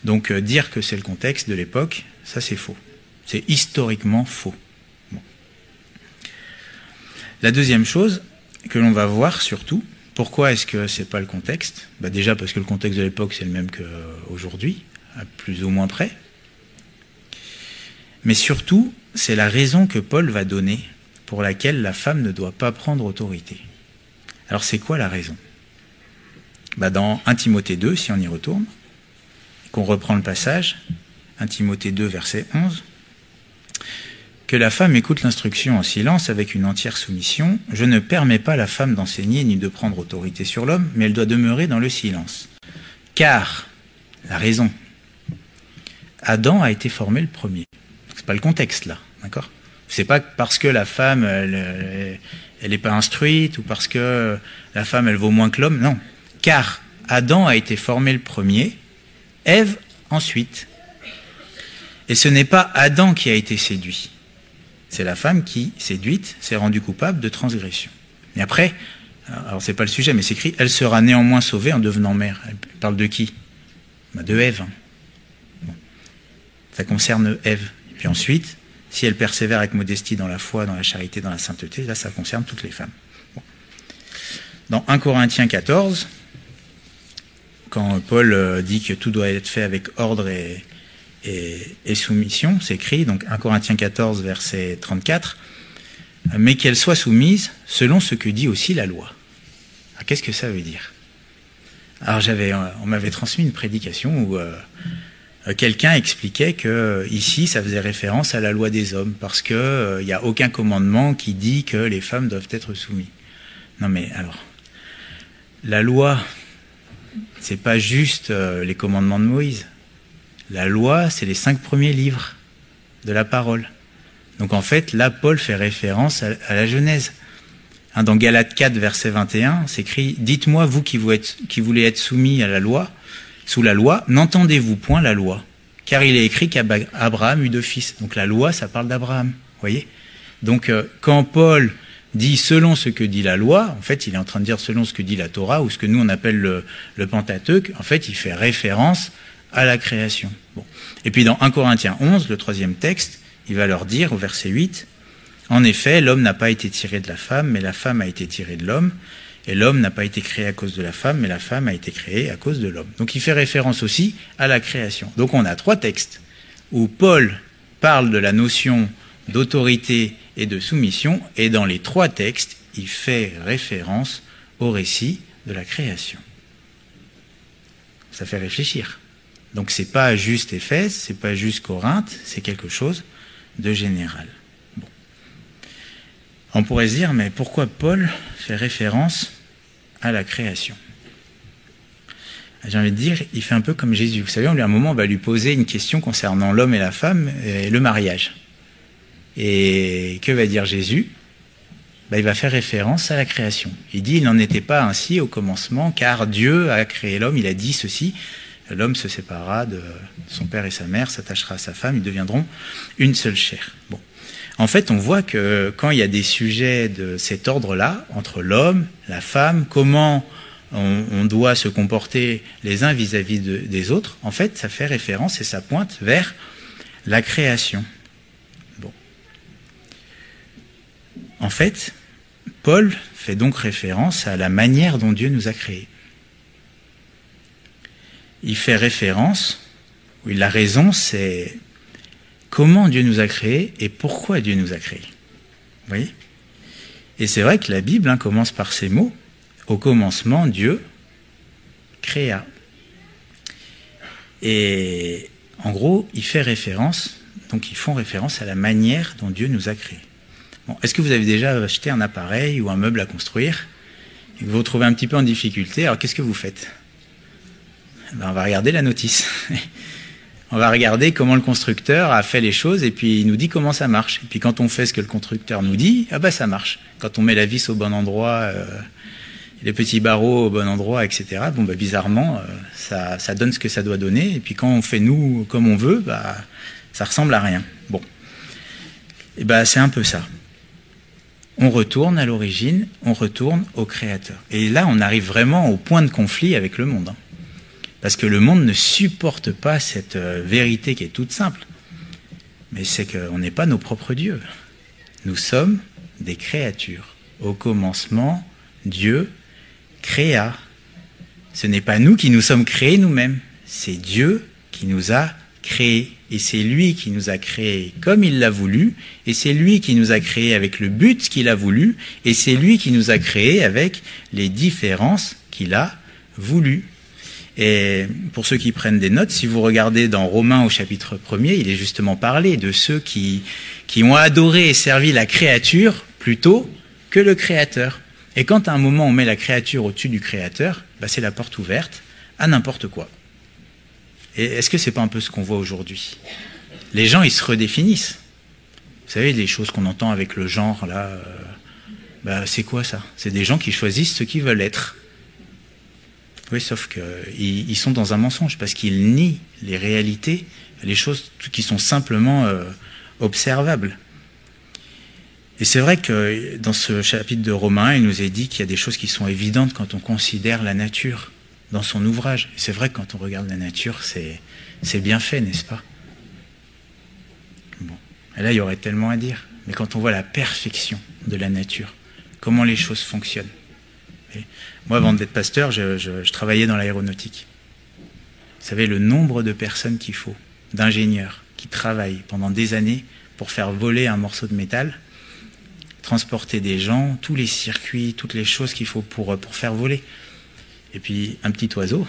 Donc dire que c'est le contexte de l'époque, ça c'est faux. C'est historiquement faux. Bon. La deuxième chose que l'on va voir surtout, pourquoi est-ce que c'est pas le contexte? Déjà parce que le contexte de l'époque c'est le même qu'aujourd'hui, à plus ou moins près. Mais surtout, c'est la raison que Paul va donner pour laquelle la femme ne doit pas prendre autorité. Alors c'est quoi la raison? Dans 1 Timothée 2, si on y retourne, qu'on reprend le passage, 1 Timothée 2, verset 11, que la femme écoute l'instruction en silence avec une entière soumission. Je ne permets pas à la femme d'enseigner ni de prendre autorité sur l'homme, mais elle doit demeurer dans le silence. Car, la raison, Adam a été formé le premier. C'est pas le contexte là, d'accord? C'est pas parce que la femme, elle n'est pas instruite, ou parce que la femme, elle vaut moins que l'homme, non. Car Adam a été formé le premier, Ève ensuite. Et ce n'est pas Adam qui a été séduit. C'est la femme qui, séduite, s'est rendue coupable de transgression. Et après, alors c'est pas le sujet, mais c'est écrit, elle sera néanmoins sauvée en devenant mère. Elle parle de qui? De Ève. Bon. Ça concerne Ève. Et puis ensuite, si elle persévère avec modestie dans la foi, dans la charité, dans la sainteté, là ça concerne toutes les femmes. Bon. Dans 1 Corinthiens 14, quand Paul dit que tout doit être fait avec ordre et soumission, c'est écrit, donc 1 Corinthiens 14, verset 34, mais qu'elle soit soumise selon ce que dit aussi la loi. Alors, qu'est-ce que ça veut dire? Alors on m'avait transmis une prédication où quelqu'un expliquait que ici ça faisait référence à la loi des hommes, parce que il n'y a aucun commandement qui dit que les femmes doivent être soumises. Non mais alors, la loi, c'est pas juste les commandements de Moïse. La loi, c'est les 5 premiers livres de la parole. Donc en fait, là, Paul fait référence à la Genèse. Hein, dans Galates 4, verset 21, c'est écrit « Dites-moi, vous qui voulez être soumis à la loi, sous la loi, n'entendez-vous point la loi? Car il est écrit qu'Abraham eut 2 fils. » Donc la loi, ça parle d'Abraham. Vous voyez? Donc quand Paul dit selon ce que dit la loi, en fait, il est en train de dire selon ce que dit la Torah, ou ce que nous on appelle le Pentateuque, en fait, il fait référence à la création. Bon. Et puis dans 1 Corinthiens 11, le 3e texte, il va leur dire au verset 8, « En effet, l'homme n'a pas été tiré de la femme, mais la femme a été tirée de l'homme, et l'homme n'a pas été créé à cause de la femme, mais la femme a été créée à cause de l'homme. » Donc il fait référence aussi à la création. Donc on a 3 textes où Paul parle de la notion d'autorité et de soumission, et dans les 3 textes, il fait référence au récit de la création. Ça fait réfléchir. Donc c'est pas juste Éphèse, c'est pas juste Corinthe, c'est quelque chose de général. Bon. On pourrait se dire, mais pourquoi Paul fait référence à la création? J'ai envie de dire, il fait un peu comme Jésus. Vous savez, à un moment, on va lui poser une question concernant l'homme et la femme et le mariage. Et que va dire Jésus? Il va faire référence à la création. Il dit, il n'en était pas ainsi au commencement, car Dieu a créé l'homme, il a dit ceci, l'homme se séparera de son père et sa mère, s'attachera à sa femme, ils deviendront une seule chair. Bon. En fait, on voit que quand il y a des sujets de cet ordre-là, entre l'homme, la femme, comment on doit se comporter les uns vis-à-vis des autres, en fait, ça fait référence et ça pointe vers la création. Bon. En fait, Paul fait donc référence à la manière dont Dieu nous a créés. Il fait référence, oui, la raison, c'est comment Dieu nous a créés et pourquoi Dieu nous a créés. Vous voyez? Et c'est vrai que la Bible commence par ces mots. Au commencement, Dieu créa. Et en gros, il fait référence, donc ils font référence à la manière dont Dieu nous a créés. Bon, est-ce que vous avez déjà acheté un appareil ou un meuble à construire et que vous vous trouvez un petit peu en difficulté? Alors qu'est-ce que vous faites? On va regarder la notice. On va regarder comment le constructeur a fait les choses et puis il nous dit comment ça marche. Et puis quand on fait ce que le constructeur nous dit, ça marche. Quand on met la vis au bon endroit, les petits barreaux au bon endroit, etc., bizarrement, ça donne ce que ça doit donner. Et puis quand on fait nous comme on veut, ça ressemble à rien. Bon. Et c'est un peu ça. On retourne à l'origine, on retourne au Créateur. Et là, on arrive vraiment au point de conflit avec le monde. Parce que le monde ne supporte pas cette vérité qui est toute simple. Mais c'est qu'on n'est pas nos propres dieux. Nous sommes des créatures. Au commencement, Dieu créa. Ce n'est pas nous qui nous sommes créés nous-mêmes. C'est Dieu qui nous a créés. Et c'est lui qui nous a créés comme il l'a voulu. Et c'est lui qui nous a créés avec le but qu'il a voulu. Et c'est lui qui nous a créés avec les différences qu'il a voulu. Et pour ceux qui prennent des notes, si vous regardez dans Romains au chapitre 1er, il est justement parlé de ceux qui ont adoré et servi la créature plutôt que le Créateur. Et quand à un moment on met la créature au-dessus du Créateur, c'est la porte ouverte à n'importe quoi. Et est-ce que c'est pas un peu ce qu'on voit aujourd'hui? Les gens, ils se redéfinissent. Vous savez, les choses qu'on entend avec le genre, là, c'est quoi ça? C'est des gens qui choisissent ce qu'ils veulent être. Oui, sauf qu'ils sont dans un mensonge, parce qu'ils nient les réalités, les choses qui sont simplement observables. Et c'est vrai que dans ce chapitre de Romains, il nous est dit qu'il y a des choses qui sont évidentes quand on considère la nature dans son ouvrage. Et c'est vrai que quand on regarde la nature, c'est bien fait, n'est-ce pas? Bon. Et là, il y aurait tellement à dire. Mais quand on voit la perfection de la nature, comment les choses fonctionnent. Et moi, avant d'être pasteur, je travaillais dans l'aéronautique. Vous savez, le nombre de personnes qu'il faut, d'ingénieurs, qui travaillent pendant des années pour faire voler un morceau de métal, transporter des gens, tous les circuits, toutes les choses qu'il faut pour faire voler. Et puis, un petit oiseau,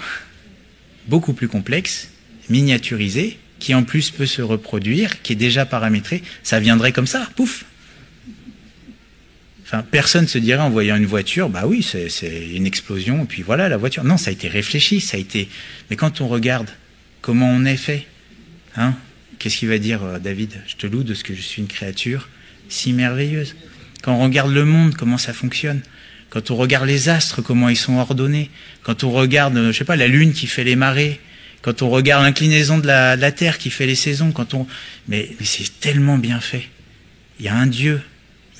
beaucoup plus complexe, miniaturisé, qui en plus peut se reproduire, qui est déjà paramétré, ça viendrait comme ça, pouf. Enfin, personne se dirait en voyant une voiture, bah oui, c'est une explosion, et puis voilà la voiture. Non, ça a été réfléchi, ça a été... Mais quand on regarde comment on est fait, hein, qu'est-ce qu'il va dire David? Je te loue de ce que je suis une créature si merveilleuse. Quand on regarde le monde, comment ça fonctionne. Quand on regarde les astres, comment ils sont ordonnés. Quand on regarde, je sais pas, la lune qui fait les marées. Quand on regarde l'inclinaison de la terre qui fait les saisons. Mais c'est tellement bien fait. Il y a un Dieu,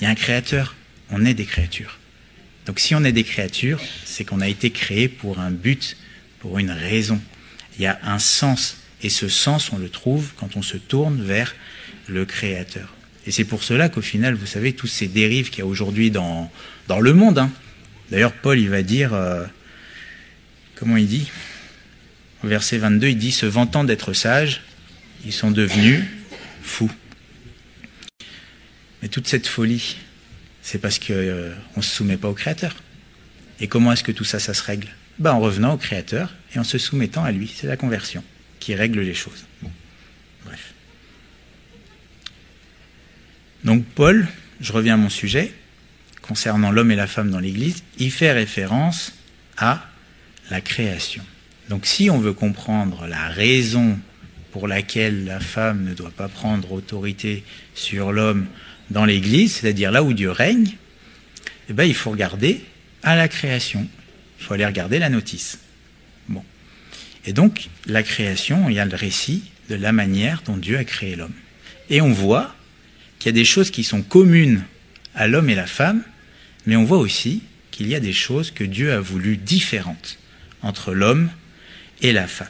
il y a un créateur. On est des créatures. Donc si on est des créatures, c'est qu'on a été créé pour un but, pour une raison. Il y a un sens. Et ce sens, on le trouve quand on se tourne vers le Créateur. Et c'est pour cela qu'au final, vous savez, toutes ces dérives qu'il y a aujourd'hui dans le monde. Hein. D'ailleurs, Paul, il va dire, comment il dit? Au verset 22, il dit, se vantant d'être sages, ils sont devenus fous. Mais toute cette folie, c'est parce qu'on ne se soumet pas au Créateur. Et comment est-ce que tout ça, ça se règle? En revenant au Créateur et en se soumettant à lui. C'est la conversion qui règle les choses. Bon. Bref. Donc Paul, je reviens à mon sujet, concernant l'homme et la femme dans l'Église, il fait référence à la création. Donc si on veut comprendre la raison pour laquelle la femme ne doit pas prendre autorité sur l'homme dans l'Église, c'est-à-dire là où Dieu règne, il faut regarder à la création. Il faut aller regarder la notice. Bon. Et donc, la création, il y a le récit de la manière dont Dieu a créé l'homme. Et on voit qu'il y a des choses qui sont communes à l'homme et la femme, mais on voit aussi qu'il y a des choses que Dieu a voulu différentes entre l'homme et la femme.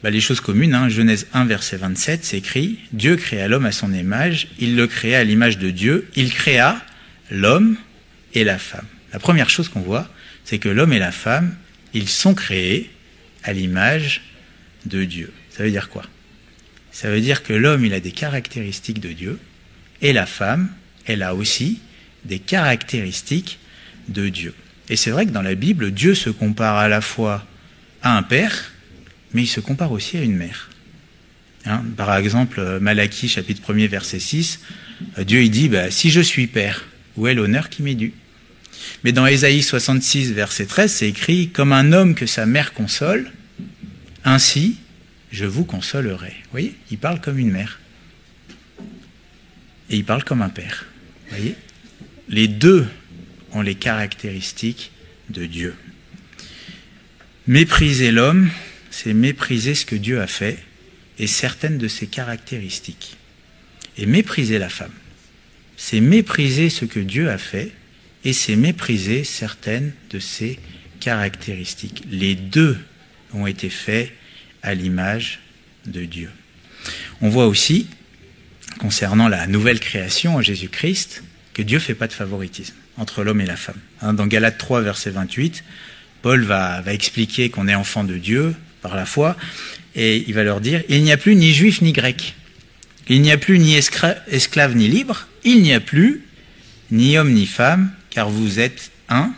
Les choses communes, Genèse 1, verset 27, c'est écrit « Dieu créa l'homme à son image, il le créa à l'image de Dieu, il créa l'homme et la femme. » La première chose qu'on voit, c'est que l'homme et la femme, ils sont créés à l'image de Dieu. Ça veut dire quoi? Ça veut dire que l'homme, il a des caractéristiques de Dieu, et la femme, elle a aussi des caractéristiques de Dieu. Et c'est vrai que dans la Bible, Dieu se compare à la fois à un père, mais il se compare aussi à une mère. Par exemple, Malachie, chapitre 1er, verset 6, Dieu il dit, si je suis père, où est l'honneur qui m'est dû? Mais dans Ésaïe 66, verset 13, c'est écrit, comme un homme que sa mère console, ainsi je vous consolerai. Vous voyez, il parle comme une mère. Et il parle comme un père. Vous voyez, les deux ont les caractéristiques de Dieu. Mépriser l'homme, c'est mépriser ce que Dieu a fait et certaines de ses caractéristiques. Et mépriser la femme, c'est mépriser ce que Dieu a fait et c'est mépriser certaines de ses caractéristiques. Les deux ont été faits à l'image de Dieu. On voit aussi, concernant la nouvelle création en Jésus-Christ, que Dieu ne fait pas de favoritisme entre l'homme et la femme. Dans Galates 3, verset 28, Paul va expliquer qu'on est enfant de Dieu par la foi, et il va leur dire, il n'y a plus ni juif ni grec, il n'y a plus ni esclave ni libre, il n'y a plus ni homme ni femme, car vous êtes un,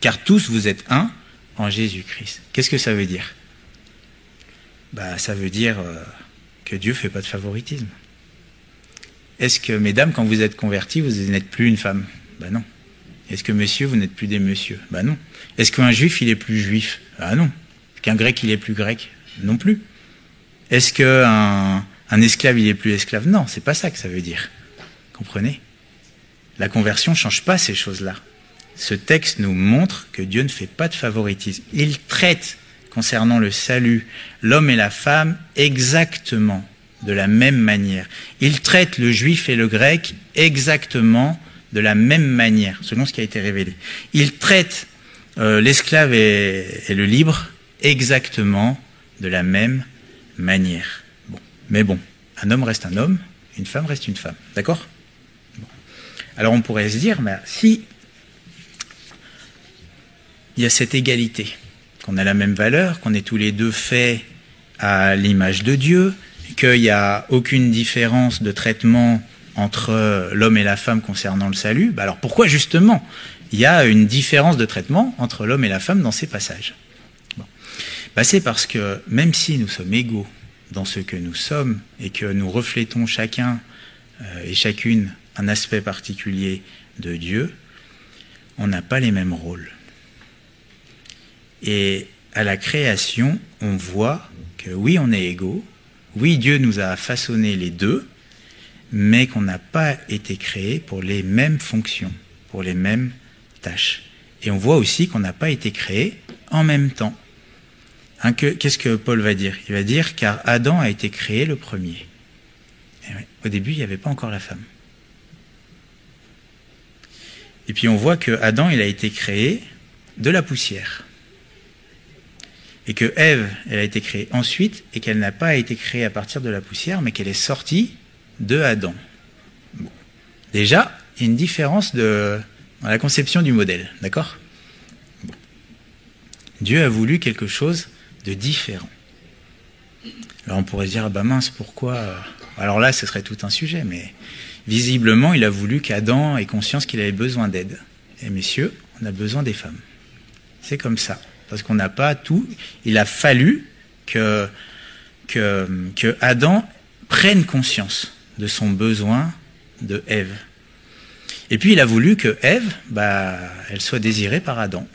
car tous vous êtes un en Jésus-Christ. Qu'est-ce que ça veut dire? Ça veut dire que Dieu ne fait pas de favoritisme. Est-ce que, mesdames, quand vous êtes convertis, vous n'êtes plus une femme? Non. Est-ce que, messieurs, vous n'êtes plus des messieurs? Non. Est-ce qu'un juif, il est plus juif? Non. Est-ce qu'un grec, il est plus grec? Non plus. Est-ce qu'un esclave, il est plus esclave? Non, c'est pas ça que ça veut dire. Comprenez? La conversion ne change pas ces choses-là. ce texte nous montre que Dieu ne fait pas de favoritisme. Il traite, concernant le salut, l'homme et la femme exactement de la même manière. Il traite le juif et le grec exactement de la même manière, selon ce qui a été révélé. Il traite l'esclave et le libre exactement de la même manière. Bon. Mais bon, un homme reste un homme, une femme reste une femme. D'accord ? Bon. Alors on pourrait se dire, si il y a cette égalité, qu'on a la même valeur, qu'on est tous les deux faits à l'image de Dieu, qu'il n'y a aucune différence de traitement entre l'homme et la femme concernant le salut, alors pourquoi justement il y a une différence de traitement entre l'homme et la femme dans ces passages ? Bon. C'est parce que même si nous sommes égaux dans ce que nous sommes et que nous reflétons chacun et chacune un aspect particulier de Dieu, on n'a pas les mêmes rôles. Et à la création, on voit que oui, on est égaux, oui, Dieu nous a façonné les deux, mais qu'on n'a pas été créés pour les mêmes fonctions, pour les mêmes tâches. Et on voit aussi qu'on n'a pas été créés en même temps. Qu'est-ce que Paul va dire ? Il va dire, car Adam a été créé le premier. Et ouais, au début, il n'y avait pas encore la femme. Et puis on voit que Adam, il a été créé de la poussière. Et que Ève, elle a été créée ensuite, et qu'elle n'a pas été créée à partir de la poussière, mais qu'elle est sortie de Adam. Bon. Déjà, il y a une différence dans la conception du modèle, d'accord ? Bon. Dieu a voulu quelque chose de différent. Alors on pourrait se dire, mince, pourquoi ? Alors là, ce serait tout un sujet, mais visiblement, il a voulu qu'Adam ait conscience qu'il avait besoin d'aide. Et messieurs, on a besoin des femmes. C'est comme ça. Parce qu'on n'a pas tout. Il a fallu que Adam prenne conscience de son besoin de Ève. Et puis il a voulu que Ève, elle soit désirée par Adam.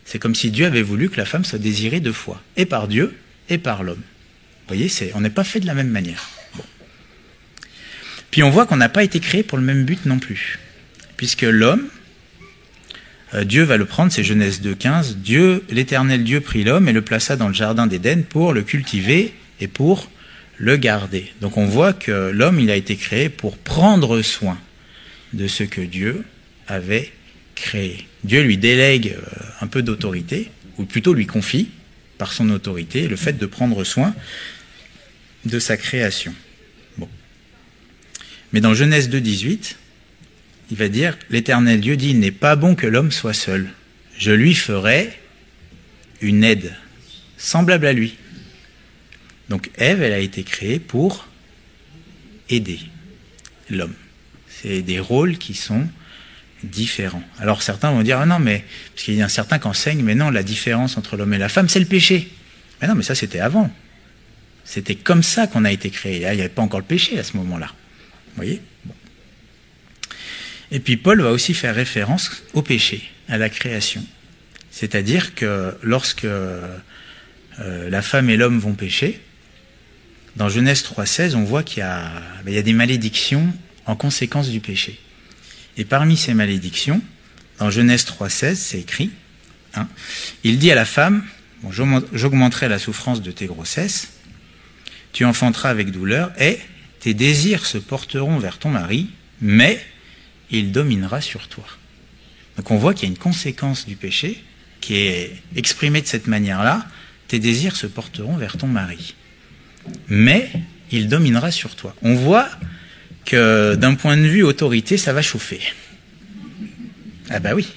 C'est comme si Dieu avait voulu que la femme soit désirée deux fois, et par Dieu et par l'homme. Vous voyez, on n'est pas fait de la même manière. Bon. Puis on voit qu'on n'a pas été créé pour le même but non plus, puisque l'homme, Dieu va le prendre, c'est Genèse 2,15. L'Éternel Dieu prit l'homme et le plaça dans le jardin d'Éden pour le cultiver et pour le garder. Donc on voit que l'homme, il a été créé pour prendre soin de ce que Dieu avait créé. Dieu lui délègue un peu d'autorité, ou plutôt lui confie par son autorité le fait de prendre soin de sa création. Bon. Mais dans Genèse 2,18, il va dire, l'Éternel Dieu dit, il n'est pas bon que l'homme soit seul. Je lui ferai une aide, semblable à lui. Donc Ève, elle a été créée pour aider l'homme. C'est des rôles qui sont différents. Alors certains vont dire, non, mais, parce qu'il y a certains qui enseignent, mais non, la différence entre l'homme et la femme, c'est le péché. Mais non, mais ça c'était avant. C'était comme ça qu'on a été créé. Là, il n'y avait pas encore le péché à ce moment-là. Vous voyez ? Bon. Et puis Paul va aussi faire référence au péché, à la création. C'est-à-dire que lorsque la femme et l'homme vont pécher, dans Genèse 3,16, on voit qu'il y a des malédictions en conséquence du péché. Et parmi ces malédictions, dans Genèse 3,16, c'est écrit, il dit à la femme, j'augmenterai la souffrance de tes grossesses, tu enfanteras avec douleur, et tes désirs se porteront vers ton mari, mais il dominera sur toi. Donc on voit qu'il y a une conséquence du péché qui est exprimée de cette manière-là. Tes désirs se porteront vers ton mari, mais il dominera sur toi. On voit que d'un point de vue autorité, ça va chauffer. Ah oui.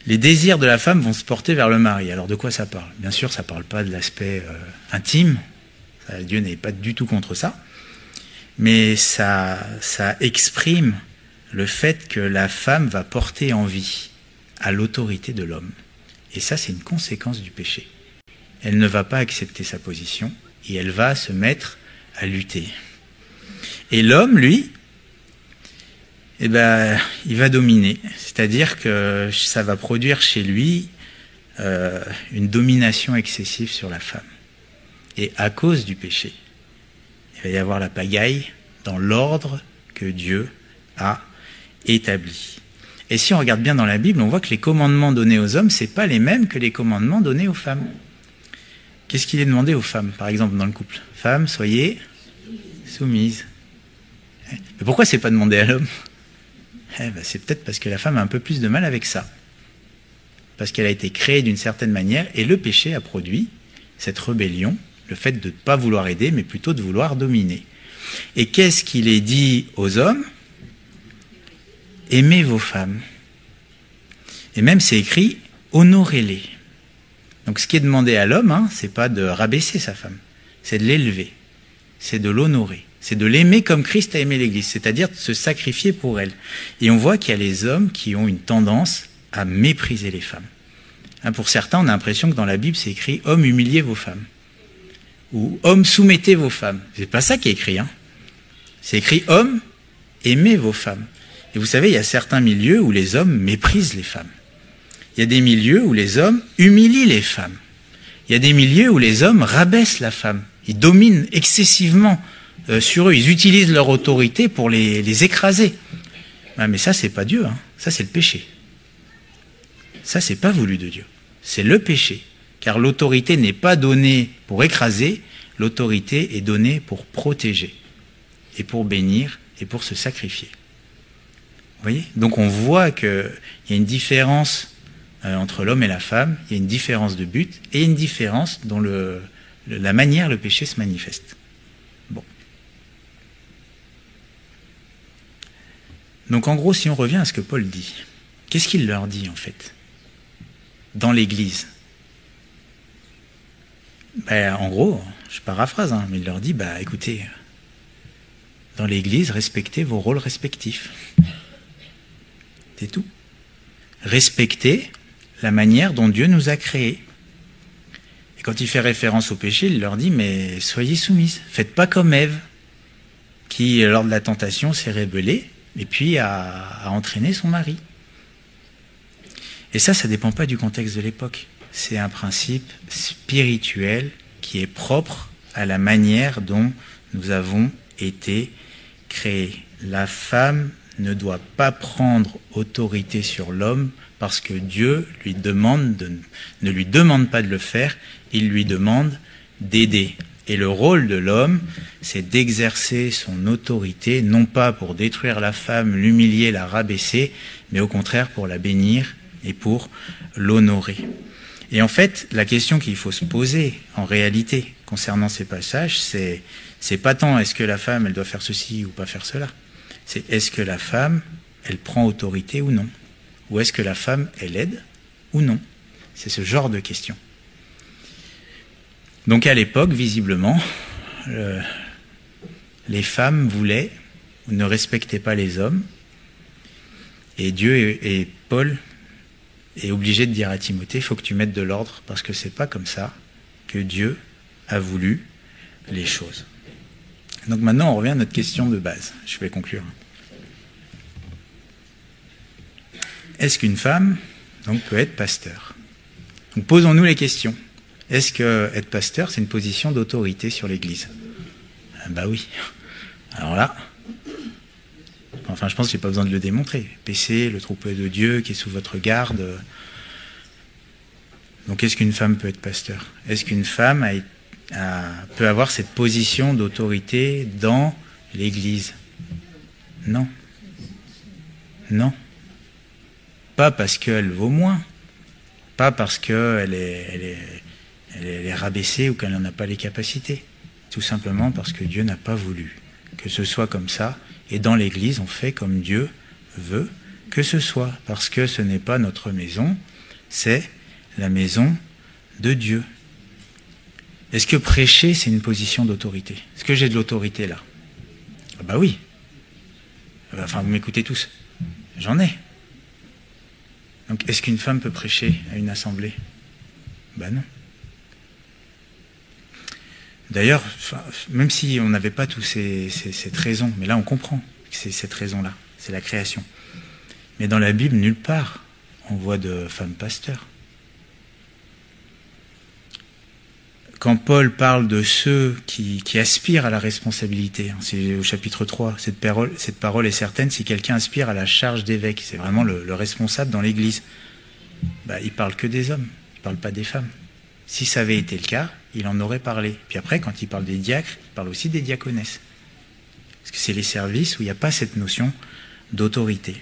Les désirs de la femme vont se porter vers le mari. Alors de quoi ça parle ? Bien sûr, ça ne parle pas de l'aspect intime. Dieu n'est pas du tout contre ça. Mais ça exprime le fait que la femme va porter envie à l'autorité de l'homme. Et ça, c'est une conséquence du péché. Elle ne va pas accepter sa position et elle va se mettre à lutter. Et l'homme, lui, il va dominer. C'est-à-dire que ça va produire chez lui une domination excessive sur la femme. Et à cause du péché, il va y avoir la pagaille dans l'ordre que Dieu a établi. Et si on regarde bien dans la Bible, on voit que les commandements donnés aux hommes, c'est pas les mêmes que les commandements donnés aux femmes. Qu'est-ce qu'il est demandé aux femmes, par exemple, dans le couple? Femmes, soyez soumises. Mais pourquoi c'est pas demandé à l'homme? C'est peut-être parce que la femme a un peu plus de mal avec ça. Parce qu'elle a été créée d'une certaine manière, et le péché a produit cette rébellion, le fait de ne pas vouloir aider, mais plutôt de vouloir dominer. Et qu'est-ce qu'il est dit aux hommes? Aimez vos femmes. Et même c'est écrit, honorez-les. Donc ce qui est demandé à l'homme, c'est pas de rabaisser sa femme, c'est de l'élever, c'est de l'honorer, c'est de l'aimer comme Christ a aimé l'Église, c'est-à-dire de se sacrifier pour elle. Et on voit qu'il y a les hommes qui ont une tendance à mépriser les femmes. Pour certains, on a l'impression que dans la Bible, c'est écrit « Hommes, humiliez vos femmes » ou « Hommes, soumettez vos femmes ». C'est pas ça qui est écrit. C'est écrit « Hommes, aimez vos femmes ». Et vous savez, il y a certains milieux où les hommes méprisent les femmes. Il y a des milieux où les hommes humilient les femmes. Il y a des milieux où les hommes rabaissent la femme. Ils dominent excessivement sur eux. Ils utilisent leur autorité pour les écraser. Mais ça, c'est pas Dieu. Ça, c'est le péché. Ça, c'est pas voulu de Dieu. C'est le péché. Car l'autorité n'est pas donnée pour écraser. L'autorité est donnée pour protéger. Et pour bénir. Et pour se sacrifier. Vous voyez? Donc on voit qu'il y a une différence entre l'homme et la femme, il y a une différence de but, et une différence dans la manière le péché se manifeste. Bon. Donc en gros, si on revient à ce que Paul dit, qu'est-ce qu'il leur dit en fait dans l'Église? En gros, je paraphrase, mais il leur dit, écoutez, dans l'Église, respectez vos rôles respectifs. C'est tout. Respectez la manière dont Dieu nous a créés. Et quand il fait référence au péché, il leur dit, mais soyez soumises. Faites pas comme Ève, qui, lors de la tentation, s'est rebellée, et puis a entraîné son mari. Et ça ne dépend pas du contexte de l'époque. C'est un principe spirituel qui est propre à la manière dont nous avons été créés. La femme ne doit pas prendre autorité sur l'homme parce que Dieu ne lui demande pas de le faire, il lui demande d'aider. Et le rôle de l'homme, c'est d'exercer son autorité, non pas pour détruire la femme, l'humilier, la rabaisser, mais au contraire pour la bénir et pour l'honorer. Et en fait, la question qu'il faut se poser, en réalité, concernant ces passages, c'est pas tant est-ce que la femme, elle doit faire ceci ou pas faire cela. C'est est-ce que la femme, elle prend autorité ou non? Ou est-ce que la femme, elle aide ou non? C'est ce genre de question. Donc à l'époque, visiblement, les femmes voulaient ou ne respectaient pas les hommes. Et Dieu et Paul est obligé de dire à Timothée, il faut que tu mettes de l'ordre, parce que c'est pas comme ça que Dieu a voulu les choses. Donc maintenant, on revient à notre question de base. Je vais conclure. Est-ce qu'une femme peut être pasteur? Donc posons-nous les questions. Est-ce que être pasteur, c'est une position d'autorité sur l'Église? Oui. Alors là, je pense que je n'ai pas besoin de le démontrer. PC, le troupeau de Dieu qui est sous votre garde. Donc est-ce qu'une femme peut être pasteur? Est-ce qu'une femme peut avoir cette position d'autorité dans l'Église? Non. Non. Pas parce qu'elle vaut moins. Pas parce qu'elle est rabaissée ou qu'elle n'en a pas les capacités. Tout simplement parce que Dieu n'a pas voulu que ce soit comme ça. Et dans l'Église, on fait comme Dieu veut que ce soit. Parce que ce n'est pas notre maison, c'est la maison de Dieu. Est-ce que prêcher, c'est une position d'autorité? Est-ce que j'ai de l'autorité là? Oui. Vous m'écoutez tous. J'en ai. Donc, est-ce qu'une femme peut prêcher à une assemblée? Non. D'ailleurs, même si on n'avait pas tous cette raison, mais là on comprend que c'est cette raison-là, c'est la création. Mais dans la Bible, nulle part, on voit de femmes pasteurs. quand Paul parle de ceux qui aspirent à la responsabilité, hein, c'est au chapitre 3, cette parole est certaine, si quelqu'un aspire à la charge d'évêque, c'est vraiment le responsable dans l'Église, bah, il parle que des hommes, il parle pas des femmes. Si ça avait été le cas, il en aurait parlé. Puis après, quand il parle des diacres, il parle aussi des diaconesses. Parce que c'est les services où il n'y a pas cette notion d'autorité.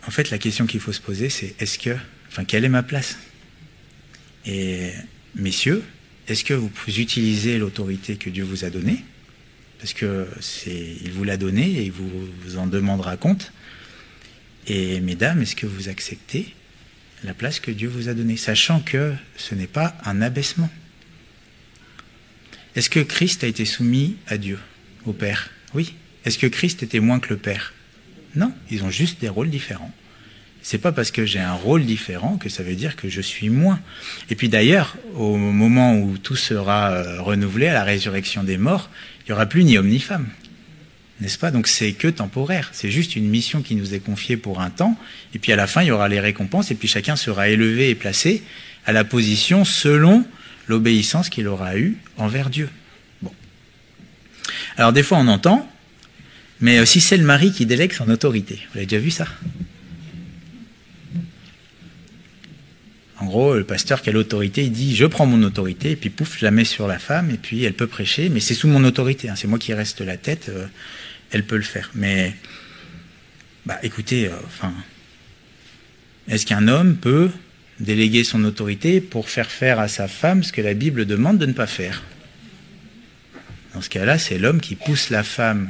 En fait, la question qu'il faut se poser, c'est quelle est ma place? Et messieurs, est-ce que vous utilisez l'autorité que Dieu vous a donnée? Parce que il vous l'a donnée et il vous en demandera compte. Et mesdames, est-ce que vous acceptez la place que Dieu vous a donnée, sachant que ce n'est pas un abaissement? Est-ce que Christ a été soumis à Dieu, au Père? Oui. Est-ce que Christ était moins que le Père? Non, ils ont juste des rôles différents. C'est pas parce que j'ai un rôle différent que ça veut dire que je suis moins. Et puis d'ailleurs, au moment où tout sera renouvelé, à la résurrection des morts, il n'y aura plus ni homme ni femme. N'est-ce pas? Donc c'est que temporaire. C'est juste une mission qui nous est confiée pour un temps. Et puis à la fin, il y aura les récompenses. Et puis chacun sera élevé et placé à la position selon l'obéissance qu'il aura eue envers Dieu. Bon. Alors des fois, on entend, mais si c'est le mari qui délègue son autorité. Vous avez déjà vu ça? En gros, le pasteur qui a l'autorité, il dit « je prends mon autorité » et puis pouf, je la mets sur la femme et puis elle peut prêcher, mais c'est sous mon autorité, hein, c'est moi qui reste la tête, elle peut le faire. Mais, écoutez, est-ce qu'un homme peut déléguer son autorité pour faire à sa femme ce que la Bible demande de ne pas faire? Dans ce cas-là, c'est l'homme qui pousse la femme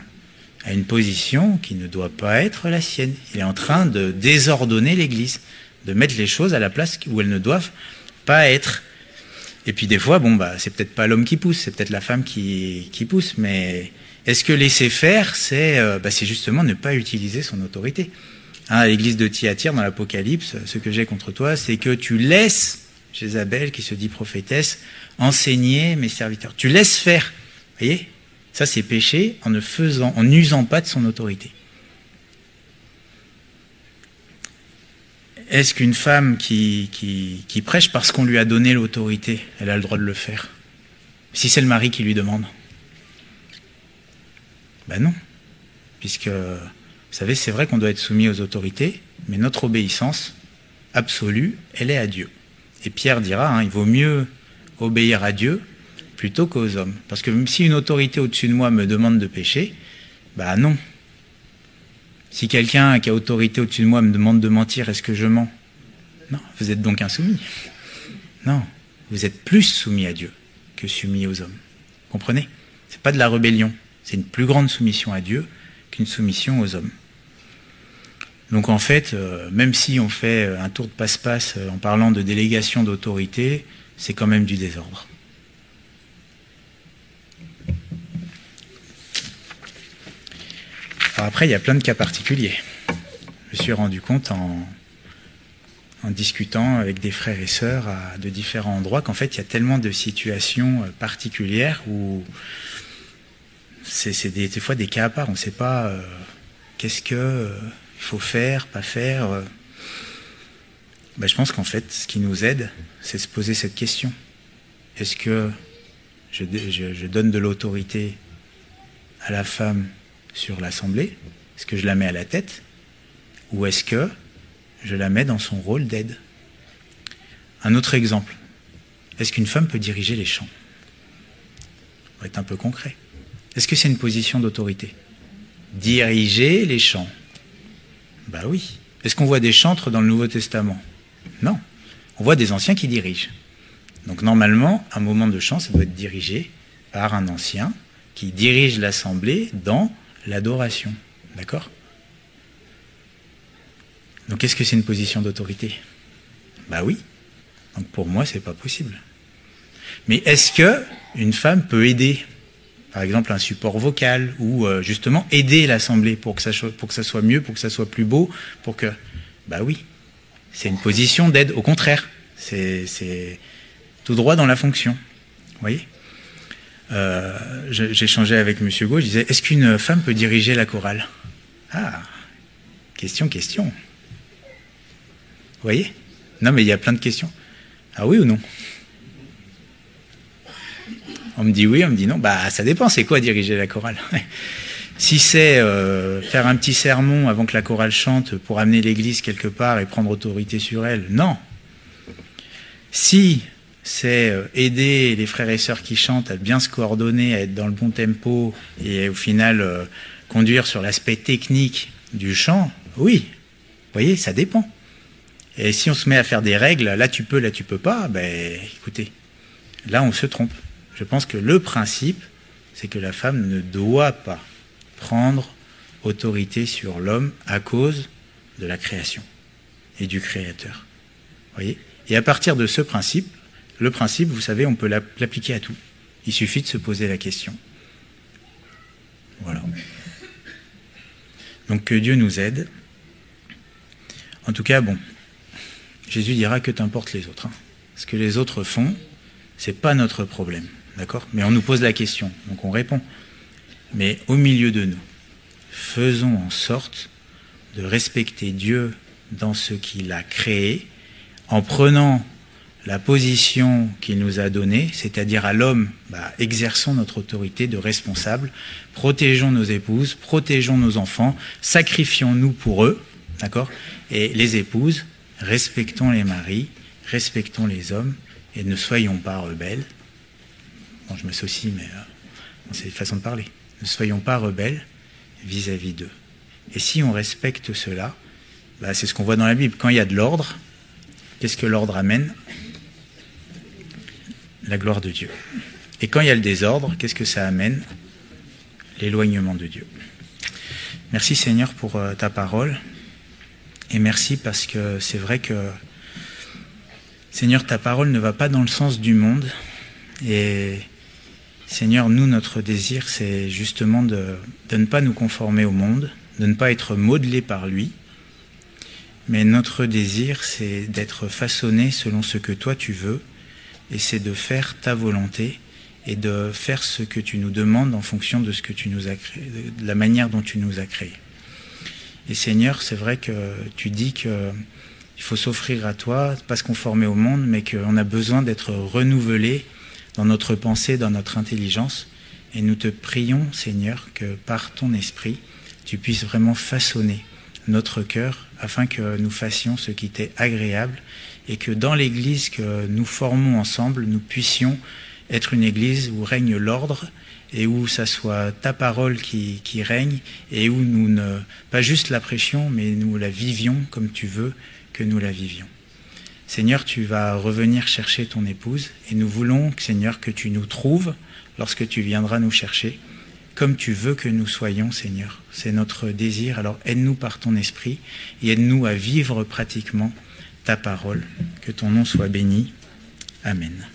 à une position qui ne doit pas être la sienne. Il est en train de désordonner l'Église, de mettre les choses à la place où elles ne doivent pas être. Et puis des fois, c'est peut-être pas l'homme qui pousse, c'est peut-être la femme qui pousse, mais est-ce que laisser faire, c'est justement ne pas utiliser son autorité? À l'église de Thyatire, dans l'Apocalypse, ce que j'ai contre toi, c'est que tu laisses Jézabel, qui se dit prophétesse, enseigner mes serviteurs. Tu laisses faire. Vous voyez? Ça, c'est péché en n'usant pas de son autorité. Est-ce qu'une femme qui prêche parce qu'on lui a donné l'autorité, elle a le droit de le faire? Si c'est le mari qui lui demande? Non. Puisque, vous savez, c'est vrai qu'on doit être soumis aux autorités, mais notre obéissance absolue, elle est à Dieu. Et Pierre dira, il vaut mieux obéir à Dieu plutôt qu'aux hommes. Parce que même si une autorité au-dessus de moi me demande de pécher, non. Si quelqu'un qui a autorité au-dessus de moi me demande de mentir, est-ce que je mens? Non, vous êtes donc insoumis. Non, vous êtes plus soumis à Dieu que soumis aux hommes. Comprenez? C'est pas de la rébellion, c'est une plus grande soumission à Dieu qu'une soumission aux hommes. Donc en fait, même si on fait un tour de passe-passe en parlant de délégation d'autorité, c'est quand même du désordre. Alors après, il y a plein de cas particuliers. Je me suis rendu compte en discutant avec des frères et sœurs de différents endroits qu'en fait, il y a tellement de situations particulières où c'est des fois des cas à part. On ne sait pas qu'est-ce qu'il faut faire, pas faire. Je pense qu'en fait, ce qui nous aide, c'est de se poser cette question. Est-ce que je donne de l'autorité à la femme sur l'Assemblée? Est-ce que je la mets à la tête? Ou est-ce que je la mets dans son rôle d'aide? Un autre exemple. Est-ce qu'une femme peut diriger les chants? On va être un peu concret. Est-ce que c'est une position d'autorité? Diriger les chants? Oui. Est-ce qu'on voit des chantres dans le Nouveau Testament? Non. On voit des anciens qui dirigent. Donc normalement, un moment de chant, ça doit être dirigé par un ancien qui dirige l'Assemblée dans l'adoration. D'accord? Donc est-ce que c'est une position d'autorité? Oui. Donc pour moi, c'est pas possible. Mais est-ce que une femme peut aider, par exemple un support vocal, ou justement aider l'Assemblée pour que ça soit mieux, pour que ça soit plus beau, pour que... oui. C'est une position d'aide. Au contraire, c'est tout droit dans la fonction. Vous voyez? J'échangeais avec M. Gau, je disais, est-ce qu'une femme peut diriger la chorale? Ah, question. voyez? Non, mais il y a plein de questions. Ah oui ou non? On me dit oui, on me dit non. Bah, ça dépend, c'est quoi diriger la chorale? Si c'est faire un petit sermon avant que la chorale chante pour amener l'église quelque part et prendre autorité sur elle, non. Si c'est aider les frères et sœurs qui chantent à bien se coordonner, à être dans le bon tempo et au final conduire sur l'aspect technique du chant, oui. Vous voyez, ça dépend. Et si on se met à faire des règles, là tu peux pas, ben écoutez, là on se trompe. Je pense que le principe, c'est que la femme ne doit pas prendre autorité sur l'homme à cause de la création et du Créateur. Voyez ? Et à partir de ce principe, le principe, vous savez, on peut l'appliquer à tout. Il suffit de se poser la question. Voilà. Donc que Dieu nous aide. En tout cas, bon, Jésus dira que t'importe les autres. Hein. Ce que les autres font, c'est pas notre problème. D'accord ? Mais on nous pose la question, donc on répond. Mais au milieu de nous, faisons en sorte de respecter Dieu dans ce qu'il a créé, en prenant la position qu'il nous a donnée, c'est-à-dire à l'homme, exerçons notre autorité de responsable, protégeons nos épouses, protégeons nos enfants, sacrifions-nous pour eux, d'accord ? Et les épouses, respectons les maris, respectons les hommes, et ne soyons pas rebelles. Bon, je m'associe, mais c'est une façon de parler. Ne soyons pas rebelles vis-à-vis d'eux. Et si on respecte cela, c'est ce qu'on voit dans la Bible. Quand il y a de l'ordre, qu'est-ce que l'ordre amène ? La gloire de Dieu. Et quand il y a le désordre, qu'est-ce que ça amène ? L'éloignement de Dieu. Merci Seigneur pour ta parole. Et merci parce que c'est vrai que, Seigneur, ta parole ne va pas dans le sens du monde. Et Seigneur, nous, notre désir, c'est justement de ne pas nous conformer au monde, de ne pas être modelés par lui. Mais notre désir, c'est d'être façonné selon ce que toi tu veux, et c'est de faire ta volonté, et de faire ce que tu nous demandes en fonction de ce que tu nous as créé, de la manière dont tu nous as créés. Et Seigneur, c'est vrai que tu dis qu'il faut s'offrir à toi, pas se conformer au monde, mais qu'on a besoin d'être renouvelé dans notre pensée, dans notre intelligence. Et nous te prions, Seigneur, que par ton esprit, tu puisses vraiment façonner notre cœur afin que nous fassions ce qui t'est agréable et que dans l'Église que nous formons ensemble, nous puissions être une Église où règne l'ordre et où ça soit ta parole qui règne et où nous ne, pas juste la prêchions, mais nous la vivions comme tu veux que nous la vivions. Seigneur, tu vas revenir chercher ton épouse et nous voulons, Seigneur, que tu nous trouves lorsque tu viendras nous chercher, comme tu veux que nous soyons, Seigneur. C'est notre désir, alors aide-nous par ton esprit et aide-nous à vivre pratiquement ta parole. Que ton nom soit béni. Amen.